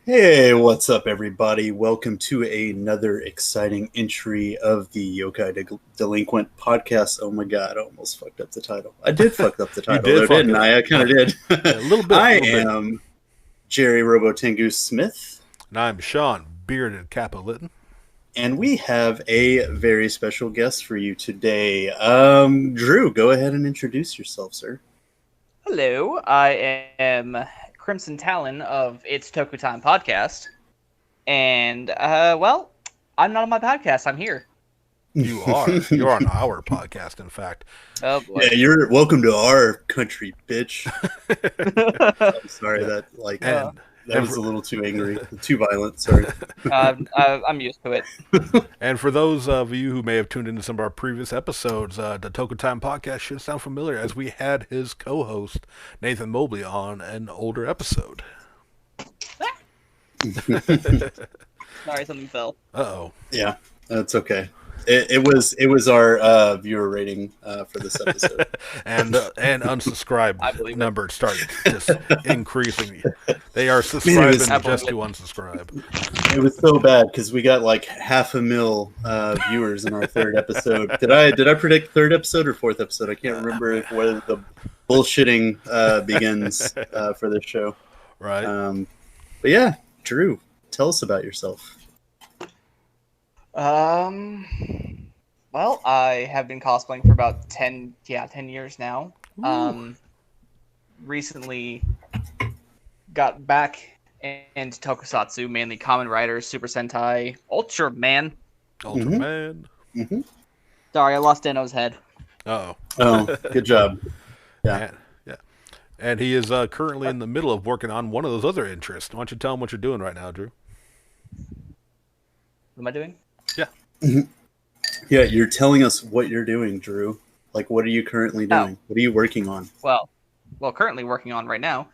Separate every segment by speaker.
Speaker 1: Hey, what's up, everybody? Welcome to another exciting entry of the Yokai Delinquent podcast. Oh my god, I almost fucked up the title. I did fuck up the
Speaker 2: You
Speaker 1: title,
Speaker 2: did
Speaker 1: though,
Speaker 2: fuck
Speaker 1: didn't
Speaker 2: it
Speaker 1: I?
Speaker 2: up.
Speaker 1: I kind of did.
Speaker 2: Yeah, a little bit.
Speaker 1: I
Speaker 2: A little bit.
Speaker 1: am Jerry Robotengu Smith,
Speaker 2: And I'm Sean, bearded Capolitan.
Speaker 1: and we have a very special guest for you today. Drew, go ahead and introduce yourself, sir.
Speaker 3: Hello, I am Crimson Talon of It's Toku Time podcast, and I'm not on my podcast. I'm here.
Speaker 2: You are. You're on our podcast, in fact.
Speaker 3: Oh boy.
Speaker 1: Yeah, you're welcome to our country, bitch. I'm sorry
Speaker 2: Yeah.
Speaker 1: that
Speaker 2: And
Speaker 1: was a little too angry, too violent. Sorry.
Speaker 3: I'm used to it.
Speaker 2: and for those of you who may have tuned into some of our previous episodes, the Toku Time podcast should sound familiar, as we had his co-host Nathan Mobley on an older episode.
Speaker 3: Sorry, something fell.
Speaker 2: Uh-oh.
Speaker 1: Yeah, that's okay. It was our viewer rating for this episode.
Speaker 2: and unsubscribe
Speaker 3: I believe it.
Speaker 2: numbers start just increasing. They are subscribing just to unsubscribe.
Speaker 1: It was so bad because we got like 500,000 viewers in our third episode. Did I predict third episode or fourth episode? I can't remember whether the bullshitting begins for this show.
Speaker 2: Right.
Speaker 1: But yeah, Drew, tell us about yourself.
Speaker 3: Well, I have been cosplaying for about 10 years now. Recently got back into Tokusatsu, mainly Kamen Rider, Super Sentai, Ultraman.
Speaker 2: Ultraman.
Speaker 1: Mm-hmm.
Speaker 3: Sorry, I lost Deno's head.
Speaker 2: Uh-oh.
Speaker 1: Oh, good job. Yeah.
Speaker 2: Yeah. And he is currently in the middle of working on one of those other interests. Why don't you tell him what you're doing right now, Drew?
Speaker 3: What am I doing?
Speaker 2: Yeah.
Speaker 1: Yeah, you're telling us what you're doing, Drew. Like, what are you currently doing? What are you working on?
Speaker 3: Well, currently working on right now.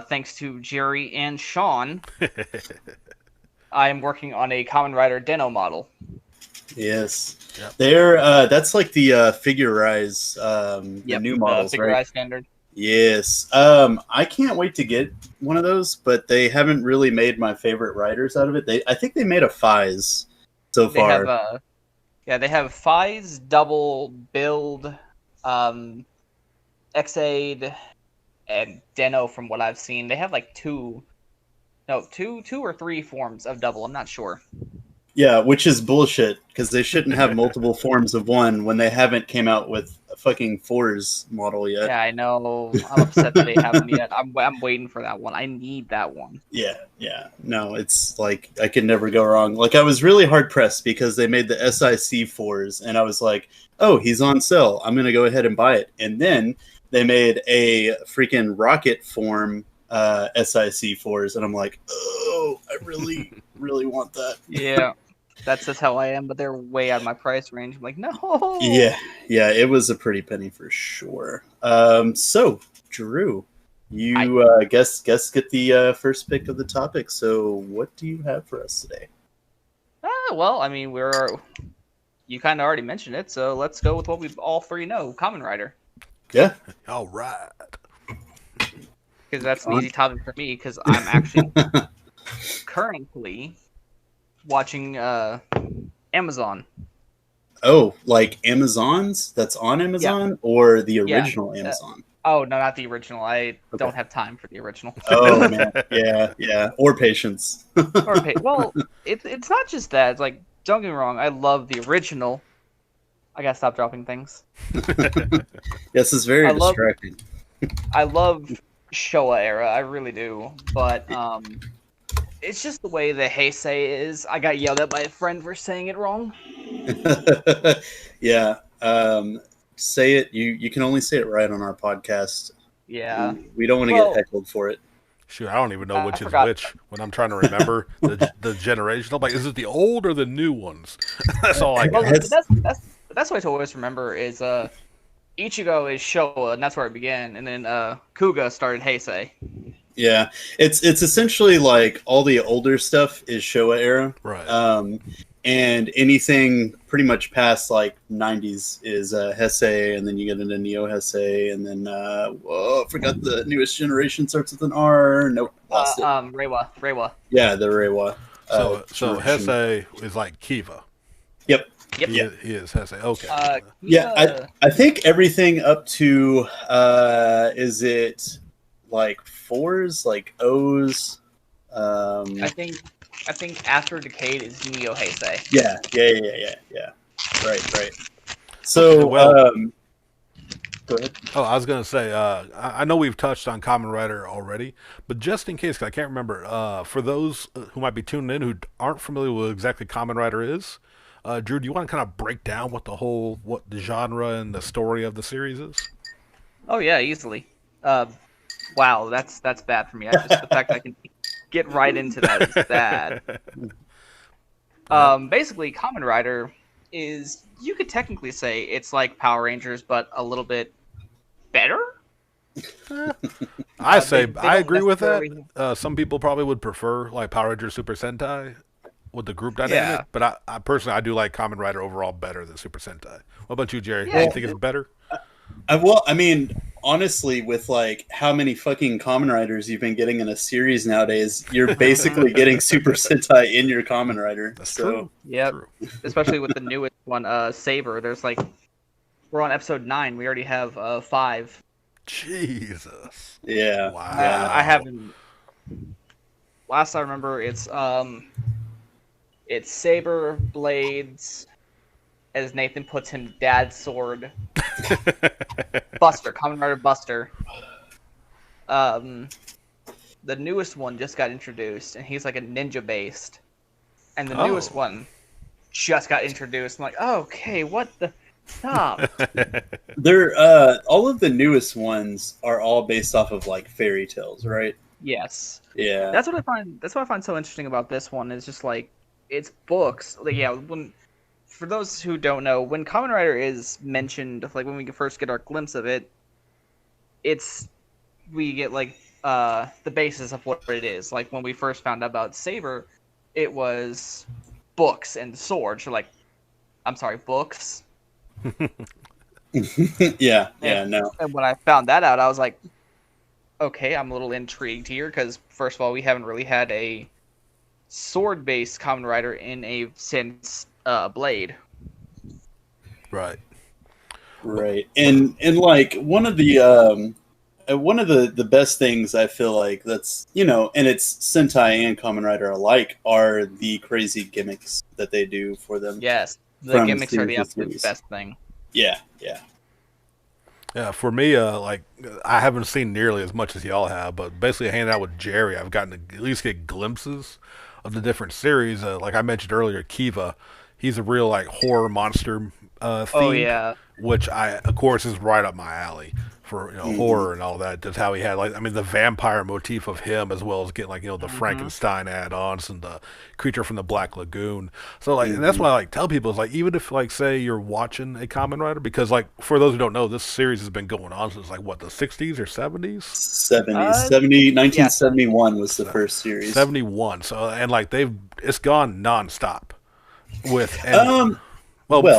Speaker 3: Thanks to Jerry and Sean, I am working on a Kamen Rider Deno model.
Speaker 1: Yes.
Speaker 2: Yep.
Speaker 1: They're that's like the Figure-Rise the new models,
Speaker 3: Figure-Rise
Speaker 1: right?
Speaker 3: standard.
Speaker 1: Yes. I can't wait to get one of those, but they haven't really made my favorite riders out of it. I think they made a Fies so far.
Speaker 3: They have Fies, Double, Build, X-Aid, and Deno from what I've seen. They have like two or three forms of Double. I'm not sure.
Speaker 1: Yeah, which is bullshit because they shouldn't have multiple forms of one when they haven't came out with a fucking Fours model yet.
Speaker 3: Yeah, I know. I'm upset that they haven't yet. I'm waiting for that one. I need that one.
Speaker 1: Yeah. No, it's like I could never go wrong. Like I was really hard pressed because they made the SIC fours, and I was like, "Oh, he's on sale. I'm gonna go ahead and buy it." And then they made a freaking rocket form SIC fours, and I'm like, "Oh, I really, really want that."
Speaker 3: Yeah, that's just how I am. But they're way out of my price range. I'm like, no.
Speaker 1: Yeah, it was a pretty penny for sure. So Drew, you guess get the first pick of the topic. So what do you have for us today?
Speaker 3: Well, I mean, you kind of already mentioned it, so let's go with what we all three know: Kamen Rider.
Speaker 1: Yeah.
Speaker 2: All right.
Speaker 3: Because that's an easy topic for me. Because I'm actually currently watching Amazon.
Speaker 1: Oh, like Amazon's that's on Amazon or the original Amazon?
Speaker 3: Oh, no, not the original. I don't have time for the original.
Speaker 1: Oh, man. Yeah. Or patience.
Speaker 3: Well, it's not just that. It's like, don't get me wrong. I love the original. I gotta stop dropping things.
Speaker 1: Yes, it's very distracting.
Speaker 3: I love Showa era. I really do. But it's just the way the Heisei is. I got yelled at by a friend for saying it wrong.
Speaker 1: Yeah. Say it. You can only say it right on our podcast.
Speaker 3: Yeah.
Speaker 1: We don't want to get heckled for it.
Speaker 2: Shoot, I don't even know which is
Speaker 3: forgot.
Speaker 2: which when I'm trying to remember the generation. I'm like, is it the old or the new ones? That's all I got.
Speaker 3: Well, that's what I always remember is Ichigo is Showa, and that's where it began, and then Kuga started Heisei.
Speaker 1: Yeah, it's essentially like all the older stuff is Showa era.
Speaker 2: Right.
Speaker 1: and anything pretty much past like 90s is Heisei, and then you get into Neo Heisei, and then I forgot the newest generation starts with an R. Nope, lost it.
Speaker 3: Reiwa.
Speaker 1: Yeah, the Reiwa.
Speaker 2: So
Speaker 1: generation.
Speaker 2: Heisei is like Kiva.
Speaker 1: Yep.
Speaker 3: Yep.
Speaker 2: He is Heisei. Okay.
Speaker 1: Yeah, I think everything up to is it like 4s, like O's?
Speaker 3: I think after Decade is Neo Heisei.
Speaker 1: Yeah. Right. So,
Speaker 2: well,
Speaker 1: go ahead.
Speaker 2: Oh, I was gonna say, I know we've touched on Kamen Rider already, but just in case, 'cause I can't remember, for those who might be tuning in who aren't familiar with what exactly Kamen Rider is, Drew, do you want to kind of break down what the genre and the story of the series is?
Speaker 3: Oh yeah, easily. Wow, that's bad for me. Just the fact that I can get right into that is bad. Basically, Kamen Rider is, you could technically say it's like Power Rangers, but a little bit better.
Speaker 2: I agree with
Speaker 3: necessarily-
Speaker 2: that. Some people probably would prefer like Power Rangers Super Sentai with the group dynamic,
Speaker 3: Yeah.
Speaker 2: but I personally I do like Kamen Rider overall better than Super Sentai. What about you, Jerry?
Speaker 3: Yeah.
Speaker 2: Do you think it's better?
Speaker 1: I mean, honestly, with like how many fucking Kamen Riders you've been getting in a series nowadays, you're basically getting Super Sentai in your Kamen Rider.
Speaker 2: That's
Speaker 1: so,
Speaker 2: true.
Speaker 3: Yep.
Speaker 2: True.
Speaker 3: Especially with the newest one, Saber. There's like, we're on episode 9. We already have 5.
Speaker 2: Jesus.
Speaker 1: Yeah.
Speaker 2: Wow.
Speaker 3: I haven't. Last I remember, it's Saber, Blades, as Nathan puts him, Dad's sword, Buster, Kamen Rider Buster. The newest one just got introduced, and he's like a ninja based. And the newest one just got introduced. I'm like, oh, okay, what the? Stop.
Speaker 1: They're all of the newest ones are all based off of like fairy tales, right?
Speaker 3: Yes.
Speaker 1: Yeah.
Speaker 3: That's what I find. That's what I find so interesting about this one. Is just like it's books. Like for those who don't know, when Kamen Rider is mentioned, like when we first get our glimpse of it, we get like the basis of what it is. Like when we first found out about Saber, it was books and swords. You're like, I'm sorry, books.
Speaker 1: yeah.
Speaker 3: And
Speaker 1: No.
Speaker 3: when I found that out, I was like, okay, I'm a little intrigued here because first of all, we haven't really had a sword-based Kamen Rider since Blade.
Speaker 2: Right.
Speaker 1: And like one of the best things I feel like that's, and it's Sentai and Kamen Rider alike, are the crazy gimmicks that they do for them.
Speaker 3: Yes, the
Speaker 1: From
Speaker 3: gimmicks are the
Speaker 1: series to
Speaker 3: absolute
Speaker 1: series.
Speaker 3: best thing.
Speaker 1: Yeah.
Speaker 2: Yeah, for me, like I haven't seen nearly as much as y'all have, but basically hanging out with Jerry, I've gotten to at least get glimpses of the different series. Like I mentioned earlier, Kiva, he's a real like horror monster theme,
Speaker 3: Oh yeah,
Speaker 2: which of course is right up my alley for horror and all that. Just how he had the vampire motif of him, as well as getting the Frankenstein add-ons and the creature from the Black Lagoon. So and that's why I tell people is even if say you're watching a Kamen Rider, because for those who don't know, this series has been going on since the 60s or 70s.
Speaker 1: 1971 was the first series.
Speaker 2: 71. So it's gone nonstop with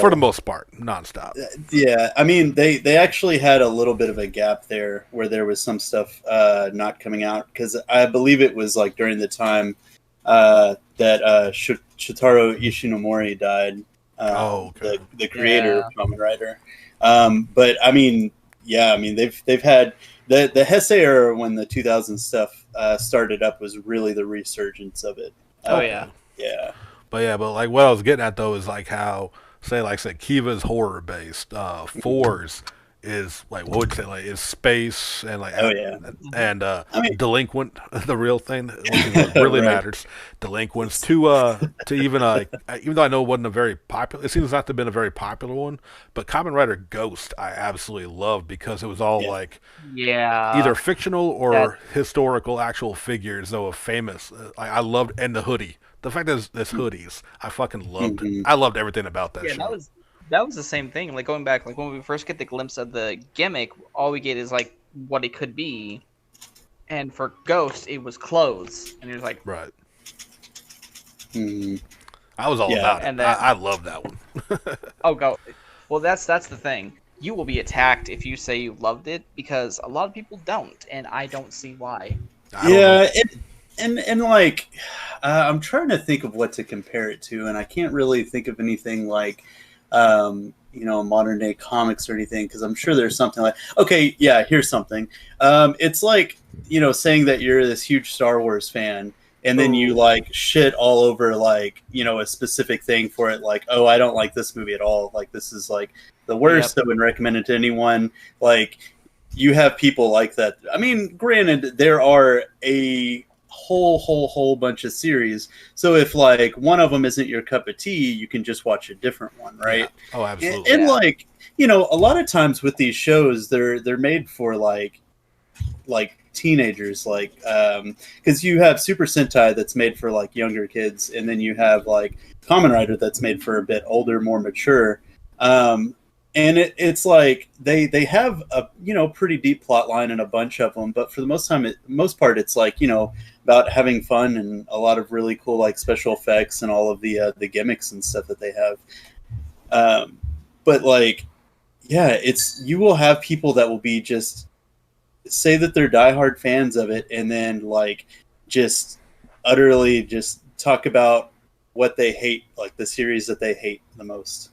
Speaker 2: for the most part, nonstop.
Speaker 1: Yeah, I mean, they actually had a little bit of a gap there where there was some stuff not coming out, because I believe it was during the time that Shotaro Ishinomori died,
Speaker 2: okay.
Speaker 1: the creator of Kamen Rider. But I mean, they've had the Heisei era, when the 2000 stuff started up, was really the resurgence of it.
Speaker 3: yeah.
Speaker 2: But what I was getting at though is how say Kiva's horror based, Fours is what would you say is space and and Delinquent, the real thing, which is what really
Speaker 1: Right.
Speaker 2: matters. Delinquents to even even though I know it wasn't a very popular, it seems not to have been a very popular one, but Kamen Rider Ghost I absolutely loved because it was all either fictional or historical actual figures though of famous. I loved, and the hoodie. The fact that it's hoodies, I fucking loved it. I loved everything about that show.
Speaker 3: That was the same thing. Going back, when we first get the glimpse of the gimmick, all we get is what it could be. And for Ghost, it was clothes, and you're like,
Speaker 2: Right.
Speaker 1: Mhm.
Speaker 2: I was all about it. And then, I love that one.
Speaker 3: Oh, go. Well, that's the thing. You will be attacked if you say you loved it, because a lot of people don't, and I don't see why.
Speaker 1: Yeah, and like, I'm trying to think of what to compare it to, and I can't really think of anything like, modern day comics or anything, because I'm sure there's something like, okay, yeah, here's something. It's like, saying that you're this huge Star Wars fan, and then you like shit all over like, a specific thing for it, like, oh, I don't like this movie at all. Like, this is like the worst. I wouldn't recommend it to anyone. Like, you have people like that. I mean, granted, there are a whole bunch of series. So if like one of them isn't your cup of tea, you can just watch a different one, right?
Speaker 2: Yeah. Oh, absolutely.
Speaker 1: And like, a lot of times with these shows, they're made for like teenagers, like because you have Super Sentai that's made for like younger kids, and then you have like Kamen Rider that's made for a bit older, more mature. And it's like they have a pretty deep plot line in a bunch of them, but for the most part, it's like about having fun and a lot of really cool like special effects and all of the gimmicks and stuff that they have. But like, yeah, you will have people that will be just say that they're diehard fans of it, and then like just utterly just talk about what they hate, like the series that they hate the most.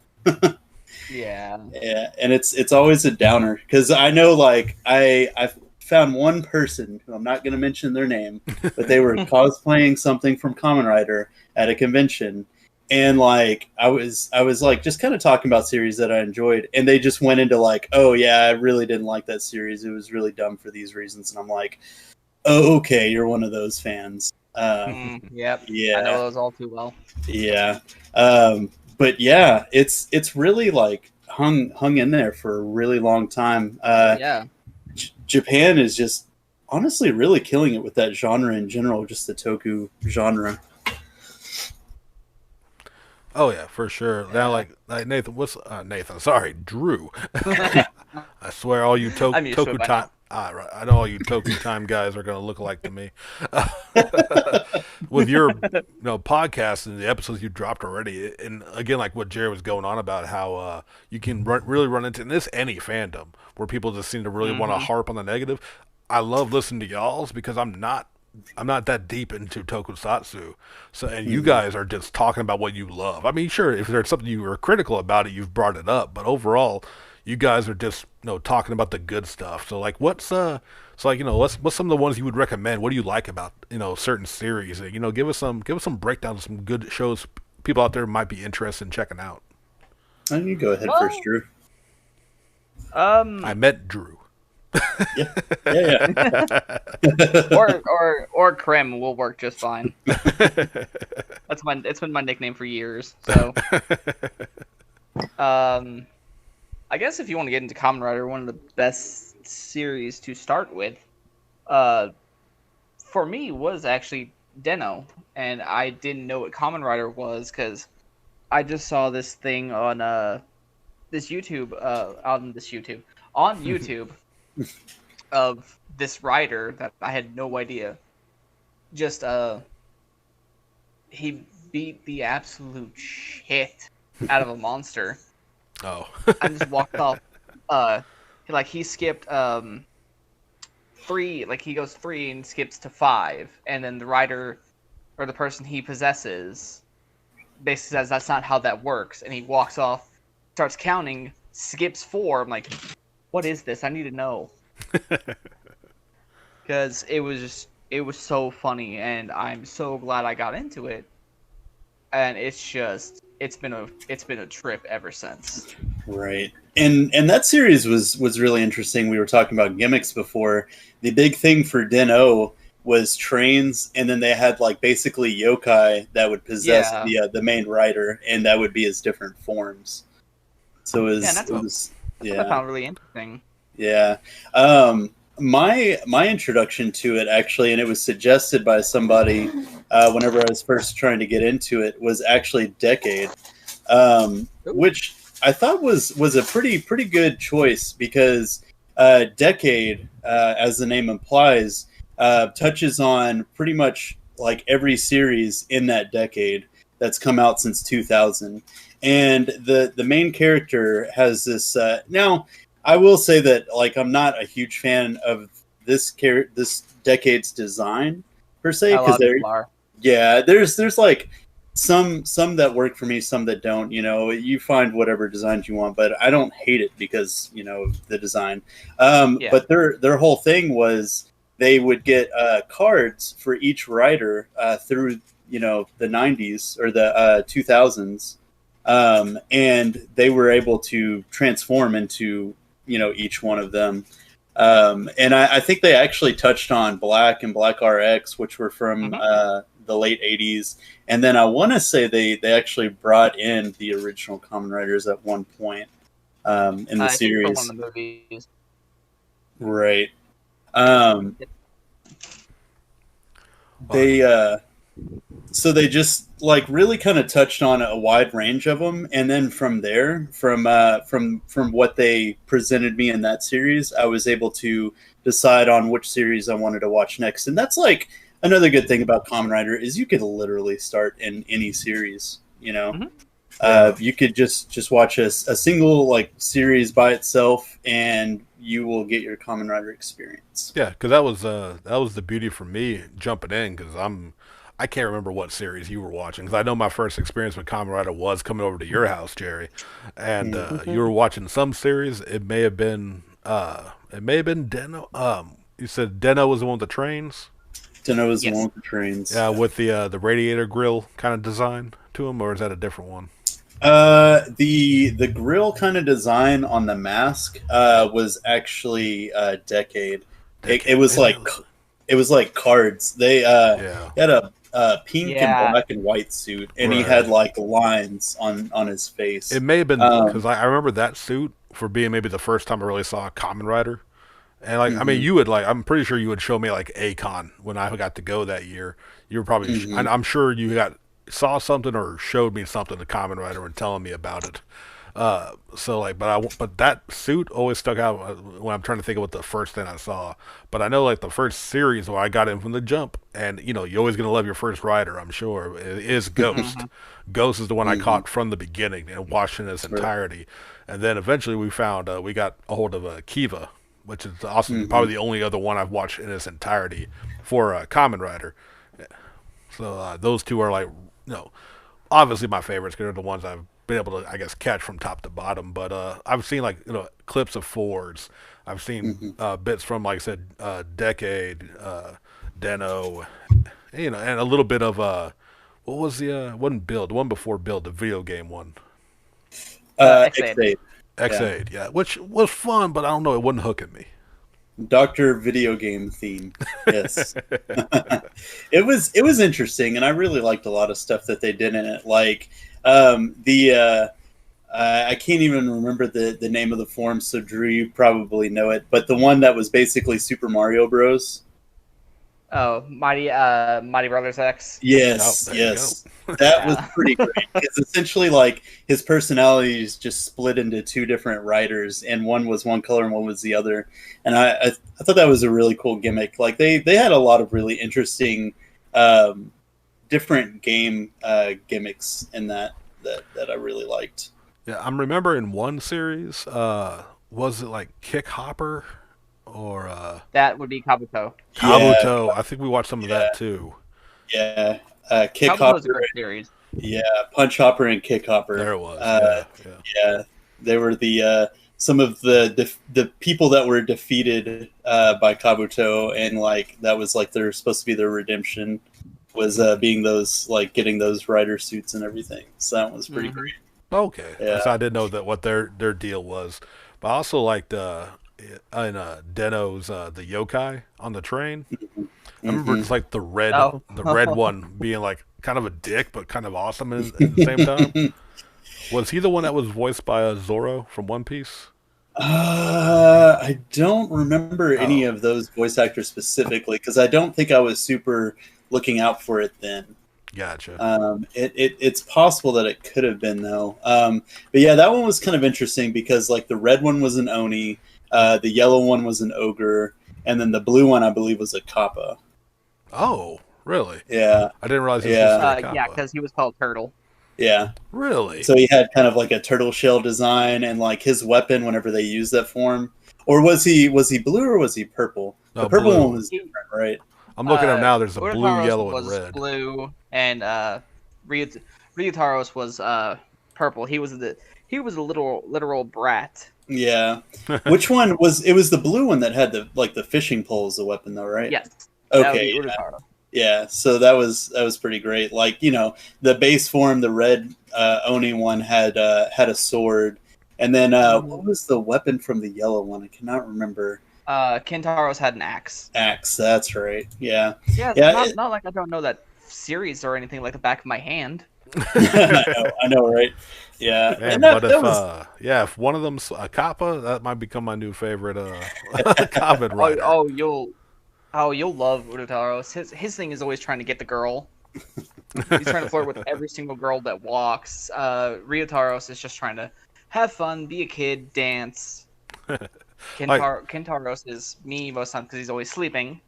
Speaker 3: Yeah,
Speaker 1: and it's always a downer, because I know like I found one person who I'm not going to mention their name, but they were cosplaying something from Kamen Rider at a convention, and like I was like just kind of talking about series that I enjoyed, and they just went into like, oh yeah, I really didn't like that series, it was really dumb for these reasons, and I'm like, oh, okay, you're one of those fans.
Speaker 3: Yep.
Speaker 1: Yeah,
Speaker 3: I know those all too well.
Speaker 1: Yeah. But yeah, it's really like hung in there for a really long time.
Speaker 3: Yeah.
Speaker 1: Japan is just honestly really killing it with that genre in general, just the toku genre.
Speaker 2: Oh yeah, for sure. Yeah. Now, like Nathan, Nathan? Sorry, Drew. I swear, all you toku time. I know all you toku time guys are going to look alike to me. With your podcast and the episodes you dropped already, and again, like what Jared was going on about, how you can really run into in this any fandom where people just seem to really want to harp on the negative. I love listening to y'all's because I'm not that deep into tokusatsu. So, and you guys are just talking about what you love. I mean, sure, if there's something you were critical about it, you've brought it up, but overall, you guys are just talking about the good stuff. So like, what's some of the ones you would recommend? What do you like about certain series? Give us some breakdowns of some good shows people out there might be interested in checking out.
Speaker 1: You go ahead first, Drew.
Speaker 2: I met Drew.
Speaker 1: Yeah.
Speaker 3: or Krim will work just fine. It's been my nickname for years. So, I guess if you want to get into Kamen Rider, one of the best series to start with, for me was actually Den-O, and I didn't know what Kamen Rider was because I just saw this thing on YouTube of this rider that I had no idea. Just he beat the absolute shit out of a monster.
Speaker 2: Oh.
Speaker 3: I just walked off. He skipped 3. Like he goes 3 and skips to 5, and then the rider or the person he possesses basically says that's not how that works, and he walks off, starts counting, skips 4. I'm like, what is this? I need to know. Because it was so funny, and I'm so glad I got into it. And it's been a trip ever since.
Speaker 1: Right. And that series was really interesting. We were talking about gimmicks before. The big thing for Den-O was trains, and then they had like basically yokai that would possess the main rider, and that would be his different forms. So I
Speaker 3: found really interesting.
Speaker 1: Yeah. My introduction to it actually, and it was suggested by somebody whenever I was first trying to get into it, was actually Decade, which I thought was a pretty good choice because Decade, as the name implies, touches on pretty much like every series in that decade. that's come out since 2000. And the main character has this. Now, I will say that like I'm not a huge fan of this decade's design per se, because there's like some that work for me, some that don't. You know, you find whatever designs you want, but I don't hate it because the design. But their whole thing was they would get cards for each rider through the 90s or the 2000s, and they were able to transform into each one of them. And I think they actually touched on Black and Black RX, which were from the late 80s. And then I want to say they actually brought in the original Kamen Riders at one point in the series.
Speaker 3: One of the movies.
Speaker 1: Right. So they just like really kind of touched on a wide range of them, and then from there, from what they presented me in that series, I was able to decide on which series I wanted to watch next. And that's like another good thing about Kamen Rider is you could literally start in any series. You could just watch a single like series by itself, and you will get your Kamen Rider experience.
Speaker 2: Yeah, because that was the beauty for me jumping in, because I can't remember what series you were watching, because I know my first experience with Kamen Rider was coming over to your house, Jerry, and you were watching some series. It may have been Den-O. You said Den-O was the one with the trains.
Speaker 1: Den-O was the one with the trains.
Speaker 2: Yeah, with the radiator grill kind of design to them, or is that a different one?
Speaker 1: The grill kind of design on the mask was actually Decade. It was like cards. They had a pink and black and white suit, and he had like lines on his face.
Speaker 2: It may have been because I remember that suit for being maybe the first time I really saw a Kamen Rider. And like I mean, you would I'm pretty sure you would show me like A-Con when I got to go that year. You were probably I'm sure you saw something or showed me something, the Kamen Rider, and telling me about it. But that suit always stuck out when I'm trying to think of what the first thing I saw. But I know like the first series where I got in from the jump, and you're always gonna love your first rider, I'm sure, is Ghost. Ghost is the one I caught from the beginning and watched in its entirety, and then eventually we found we got a hold of Kiva, which is also probably the only other one I've watched in its entirety for Kamen Rider. So those two are like obviously my favorites because they're the ones I've been able to, I guess, catch from top to bottom. But I've seen like clips of Fords. I've seen bits from, like I said, Decade, Den-O, and a little bit of what was the one before Build, the video game one.
Speaker 1: X8.
Speaker 2: X8, yeah, which was fun, but I don't know, it wasn't hooking me.
Speaker 1: Dr. Video Game theme. Yes. It was interesting, and I really liked a lot of stuff that they did in it. Like I can't even remember the name of the form, so Drew, you probably know it, but the one that was basically Super Mario Bros.
Speaker 3: Oh, Mighty Brothers X.
Speaker 1: Yes, yes. That was pretty great. Because essentially, like, his personality is just split into two different writers, and one was one color and one was the other. And I thought that was a really cool gimmick. Like, they had a lot of really interesting different game gimmicks in that I really liked.
Speaker 2: Yeah, I'm remembering one series. Was it like Kick Hopper? Or
Speaker 3: that would be Kabuto.
Speaker 2: Kabuto, yeah. I think we watched some of that too.
Speaker 1: Yeah, Kick Hopper. A great series. Yeah, Punch Hopper and Kick Hopper.
Speaker 2: There it was.
Speaker 1: Yeah, they were the some of the people that were defeated by Kabuto, and like that was like they're supposed to be their redemption was being those like getting those rider suits and everything. So that was pretty great.
Speaker 2: Okay, yeah. So I didn't know that what their deal was, but I also liked. In Den-O's the Yokai on the train. I remember it's like the red one being like kind of a dick but kind of awesome at the same time. Was he the one that was voiced by Zoro from One Piece?
Speaker 1: I don't remember any of those voice actors specifically because I don't think I was super looking out for it then.
Speaker 2: Gotcha.
Speaker 1: It's possible that it could have been though. But yeah, that one was kind of interesting because like the red one was an Oni. The yellow one was an ogre, and then the blue one, I believe, was a kappa.
Speaker 2: Oh, really?
Speaker 1: Yeah.
Speaker 2: I didn't realize he was supposed to be a Kappa.
Speaker 3: Yeah, because he was called Turtle.
Speaker 1: Yeah.
Speaker 2: Really?
Speaker 1: So he had kind of like a turtle shell design, and like his weapon whenever they use that form. Or was he blue or was he purple?
Speaker 2: No,
Speaker 1: the purple
Speaker 2: blue.
Speaker 1: one was different, right?
Speaker 2: I'm looking at him now. There's a blue,
Speaker 3: Urataros
Speaker 2: yellow, and
Speaker 3: was
Speaker 2: red.
Speaker 3: Blue, and Ryutaros was purple. He was a literal brat.
Speaker 1: Yeah. Which one was? It was the blue one that had the fishing pole as a weapon, though, right?
Speaker 3: Yes.
Speaker 1: Okay. Yeah. So that was pretty great. Like, you know, the base form, the red Oni one had a sword, and then what was the weapon from the yellow one? I cannot remember.
Speaker 3: Kentaros had an axe.
Speaker 1: Axe. That's right. Yeah.
Speaker 3: Yeah. Not like I don't know that series or anything like the back of my hand.
Speaker 1: I know, right? Yeah.
Speaker 2: Man, but if one of them's a Kappa, that might become my new favorite Kamen Rider.
Speaker 3: You'll love Urataros. His thing is always trying to get the girl. He's trying to flirt with every single girl that walks. Ryutaros is just trying to have fun, be a kid, dance. Kentaros is me most times because he's always sleeping.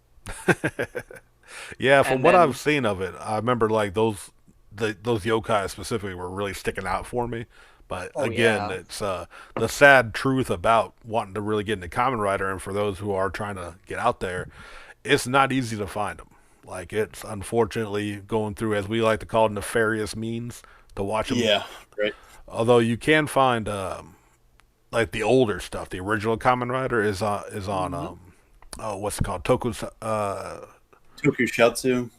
Speaker 2: Yeah, from what I've seen of it, I remember like those yokai specifically were really sticking out for me. But again, it's the sad truth about wanting to really get into Kamen Rider, and for those who are trying to get out there, it's not easy to find them. Like, it's unfortunately going through, as we like to call it, nefarious means to watch them.
Speaker 1: Yeah, right.
Speaker 2: Although you can find like the older stuff. The original Kamen Rider is on what's it called?
Speaker 1: Tokusatsu.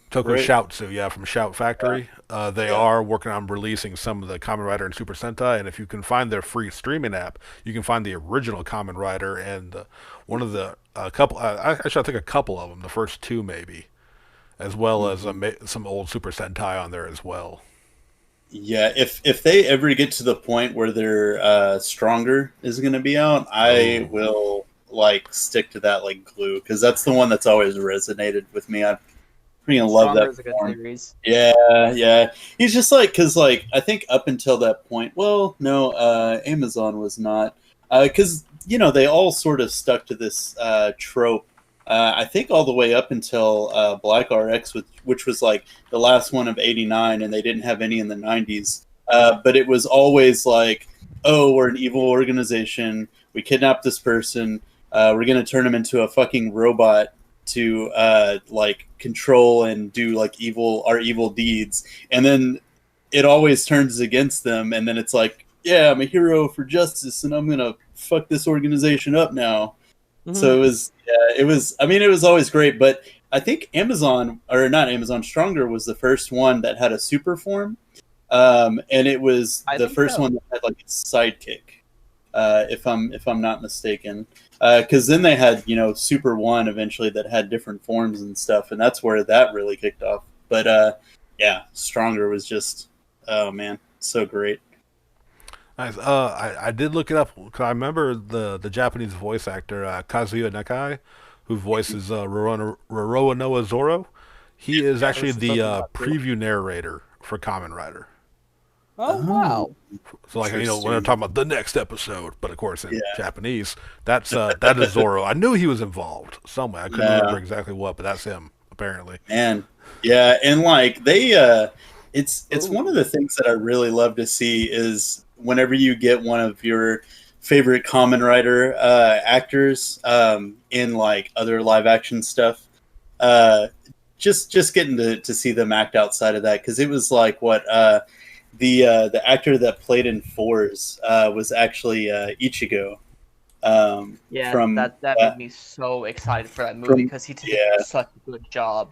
Speaker 2: Tokusatsu, yeah, from Shout Factory. They are working on releasing some of the Kamen Rider and Super Sentai, and if you can find their free streaming app, you can find the original Kamen Rider and one of the couple. Actually, I think a couple of them, the first two maybe, as well as some old Super Sentai on there as well.
Speaker 1: Yeah, if they ever get to the point where their Stronger is going to be out, I will like stick to that like glue, because that's the one that's always resonated with me. I freaking love that.
Speaker 3: A good series.
Speaker 1: Yeah. He's just like, because like I think up until that point, well, no, Amazon was not, because you know they all sort of stuck to this trope. I think all the way up until Black RX, which was like the last one of '89, and they didn't have any in the '90s. But it was always like, oh, we're an evil organization. We kidnapped this person. We're gonna turn him into a fucking robot to like control and do like our evil deeds. And then it always turns against them. And then it's like, yeah, I'm a hero for justice, and I'm gonna fuck this organization up now. Mm-hmm. So it was. I mean, it was always great, but I think Stronger was the first one that had a super form, and it was the first one that had like a sidekick, if I'm not mistaken. Because then they had Super One eventually that had different forms and stuff, and that's where that really kicked off. But yeah, Stronger was just so great.
Speaker 2: Nice. I did look it up because I remember the Japanese voice actor Kazuya Nakai, who voices Roronoa Zoro. He is actually the preview narrator for Kamen Rider.
Speaker 3: Oh wow!
Speaker 2: So like when they're talking about the next episode, but of course in Japanese, that is Zoro. I knew he was involved somewhere. I couldn't remember exactly what, but that's him apparently.
Speaker 1: And and like they, it's one of the things that I really love to see is whenever you get one of your favorite Kamen Rider actors in like other live action stuff, just getting to see them act outside of that, because it was like what the actor that played in Fours was actually Ichigo.
Speaker 3: That made me so excited for that movie because he did such a good job.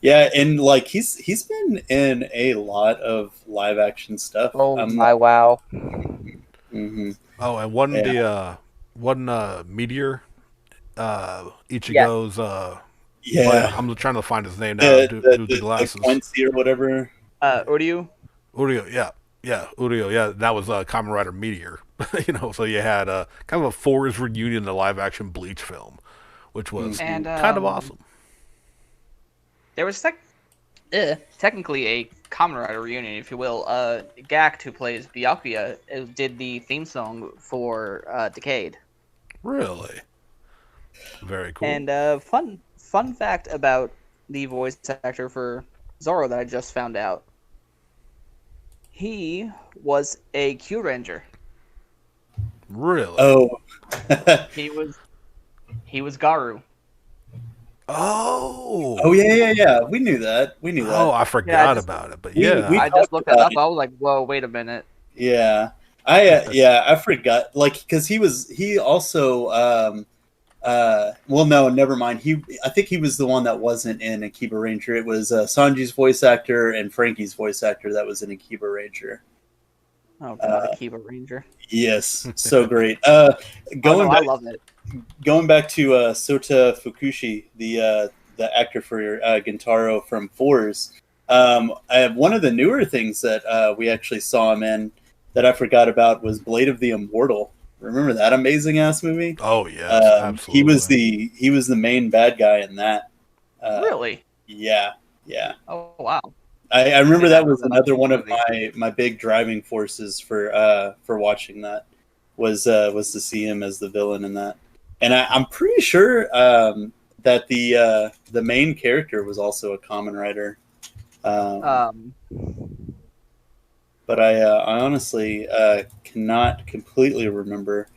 Speaker 1: Yeah, and like he's been in a lot of live action stuff.
Speaker 3: Oh my wow!
Speaker 1: Mm-hmm.
Speaker 2: Oh, and one Meteor, Ichigo's. I'm trying to find his name now. The glasses.
Speaker 1: The Quincy or whatever.
Speaker 3: Uryu,
Speaker 2: yeah, Uryu, yeah. That was Kamen Rider Meteor. So you had kind of a Fours reunion in the live action Bleach film, which was kind of awesome.
Speaker 3: There was technically a Kamen Rider reunion, if you will. Gact, who plays Byakuya, did the theme song for Decade.
Speaker 2: Really? Very cool.
Speaker 3: And fun fact about the voice actor for Zoro that I just found out. He was a Q Ranger.
Speaker 2: Really?
Speaker 1: Oh.
Speaker 3: He was Garu.
Speaker 2: Oh.
Speaker 1: Oh yeah. We knew that.
Speaker 2: Oh, I forgot about it. But yeah,
Speaker 1: we
Speaker 3: I just looked that up.
Speaker 1: it.
Speaker 3: I was like, "Whoa, wait a minute."
Speaker 1: Yeah, I forgot. Like, because he also well, no, never mind. I think he was the one that wasn't in Akiba Ranger. It was Sanji's voice actor and Frankie's voice actor that was in Akiba Ranger.
Speaker 3: Oh god, Akiba Ranger.
Speaker 1: Yes, so great.
Speaker 3: I love it.
Speaker 1: Going back to Sota Fukushi, the actor for Gintaro from Fours. I have one of the newer things that we actually saw him in that I forgot about was Blade of the Immortal. Remember that amazing ass movie?
Speaker 2: Oh yes, absolutely.
Speaker 1: He was the main bad guy in that.
Speaker 3: Really?
Speaker 1: Yeah.
Speaker 3: Oh wow.
Speaker 1: I remember that was another one of my big driving forces for watching that was to see him as the villain in that. And I'm pretty sure that the main character was also a Kamen Rider. But I honestly cannot completely remember.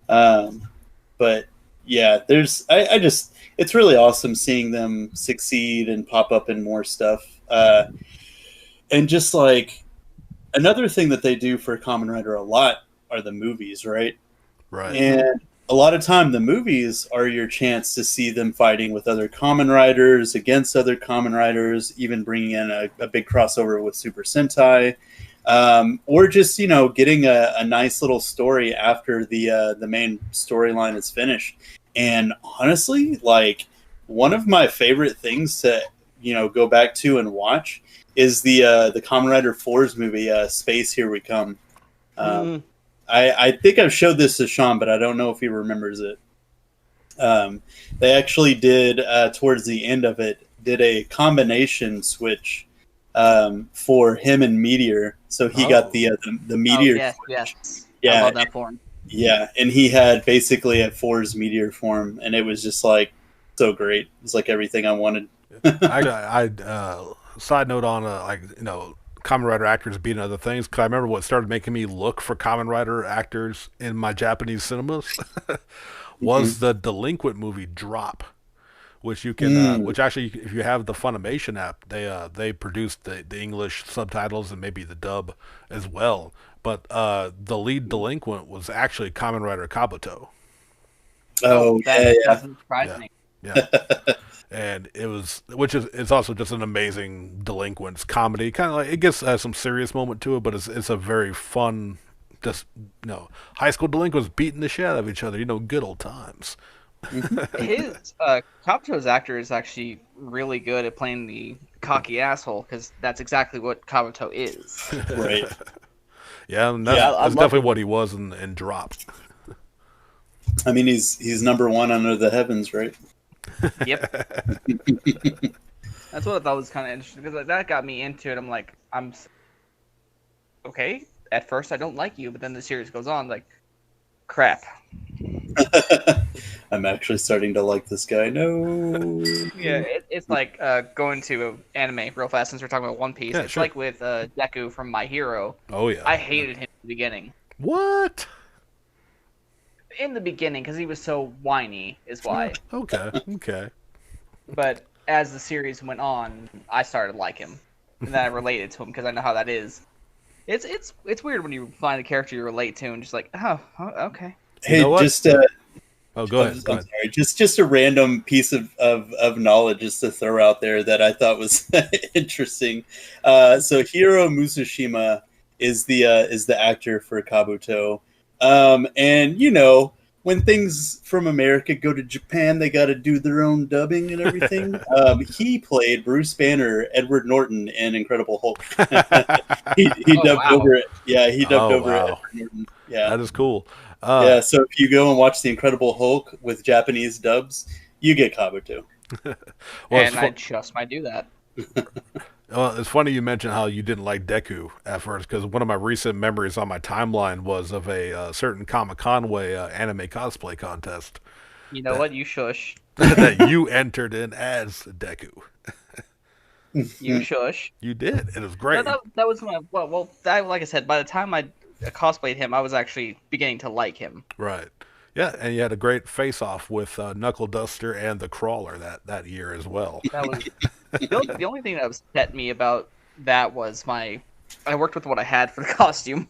Speaker 1: But yeah, it's really awesome seeing them succeed and pop up in more stuff. And just like another thing that they do for Kamen Rider a lot are the movies, right?
Speaker 2: Right.
Speaker 1: And a lot of time the movies are your chance to see them fighting with other Kamen Riders, against other Kamen Riders, even bringing in a big crossover with Super Sentai. Or just, getting a nice little story after the main storyline is finished. And honestly, like, one of my favorite things to, go back to and watch is the Kamen Rider 4's movie, Space Here We Come. I think I've showed this to Sean, but I don't know if he remembers it. They actually did, towards the end of it, did a combination switch for him and Meteor. So he got the Meteor.
Speaker 3: Yes.
Speaker 1: Yeah.
Speaker 3: I love that form.
Speaker 1: Yeah, and he had basically a Four's Meteor form, and it was just like so great. It's like everything I wanted.
Speaker 2: Side note on Kamen Rider actors being other things, because I remember what started making me look for Kamen Rider actors in my Japanese cinemas was the Delinquent movie Drop, which you can, which actually, if you have the Funimation app, they produced the English subtitles and maybe the dub as well. But the lead delinquent was actually Kamen Rider Kabuto.
Speaker 1: Oh,
Speaker 3: that doesn't surprise me.
Speaker 2: Yeah. And it's also just an amazing delinquents comedy. Kind of like it gets some serious moment to it, but it's a very fun, just high school delinquents beating the shit out of each other. Good old times.
Speaker 3: His Kabuto's actor is actually really good at playing the cocky asshole because that's exactly what Kabuto is.
Speaker 1: Right.
Speaker 2: Yeah, and that's definitely what he was in Drop.
Speaker 1: I mean, he's number one under the heavens, right?
Speaker 3: Yep. That's what I thought was kind of interesting because that got me into it. I'm like, okay. At first, I don't like you, but then the series goes on. Like, crap.
Speaker 1: I'm actually starting to like this guy. No.
Speaker 3: Yeah, it's like going to anime real fast since we're talking about One Piece.
Speaker 2: Yeah,
Speaker 3: it's like with Deku from My Hero.
Speaker 2: Oh yeah.
Speaker 3: I hated him in the beginning.
Speaker 2: What?
Speaker 3: In the beginning, because he was so whiny, is why.
Speaker 2: Okay.
Speaker 3: But as the series went on, I started to like him, and then I related to him because I know how that is. It's weird when you find a character you relate to and just like, oh okay.
Speaker 1: Hey, just
Speaker 2: oh, go ahead.
Speaker 1: Sorry. Just a random piece of knowledge just to throw out there that I thought was interesting. So Hiro Musushima is the actor for Kabuto. And when things from America go to Japan, they got to do their own dubbing and everything. He played Bruce Banner, Edward Norton, in Incredible Hulk. he dubbed over it. Yeah, he dubbed over Edward Norton. Yeah,
Speaker 2: that is cool.
Speaker 1: Yeah, so if you go and watch the Incredible Hulk with Japanese dubs, you get Kabuto.
Speaker 3: And I just might do that.
Speaker 2: Well, it's funny you mentioned how you didn't like Deku at first, because one of my recent memories on my timeline was of a certain Comic-Conway anime cosplay contest.
Speaker 3: You know what? You shush.
Speaker 2: That you entered in as Deku.
Speaker 3: You shush.
Speaker 2: You did. It was great.
Speaker 3: That was my like I said, by the time I cosplayed him, I was actually beginning to like him.
Speaker 2: Right. Yeah, and you had a great face-off with Knuckle Duster and the Crawler that year as well.
Speaker 3: That was the only thing that upset me about that was I worked with what I had for the costume.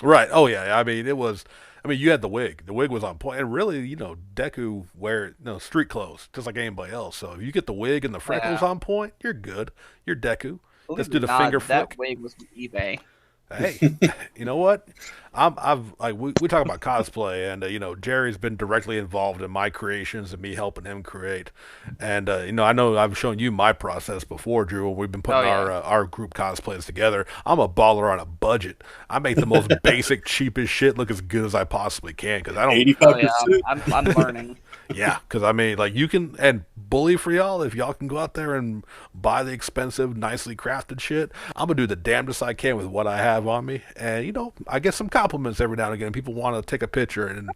Speaker 2: Right. Oh yeah. I mean, you had the wig. The wig was on point, and really, Deku wear street clothes just like anybody else. So if you get the wig and the freckles on point, you're good. You're Deku. Let's do the finger flick.
Speaker 3: That wig was from eBay.
Speaker 2: Hey, you know what? We talk about cosplay, and Jerry's been directly involved in my creations and me helping him create. And I know I've shown you my process before, Drew. When we've been putting our group cosplays together, I'm a baller on a budget. I make the most basic, cheapest shit look as good as I possibly can because I don't.
Speaker 1: 85%.
Speaker 3: I'm learning.
Speaker 2: Yeah, because you can, and bully for y'all, if y'all can go out there and buy the expensive, nicely crafted shit, I'm going to do the damnedest I can with what I have on me. And, I get some compliments every now and again. People want to take a picture, and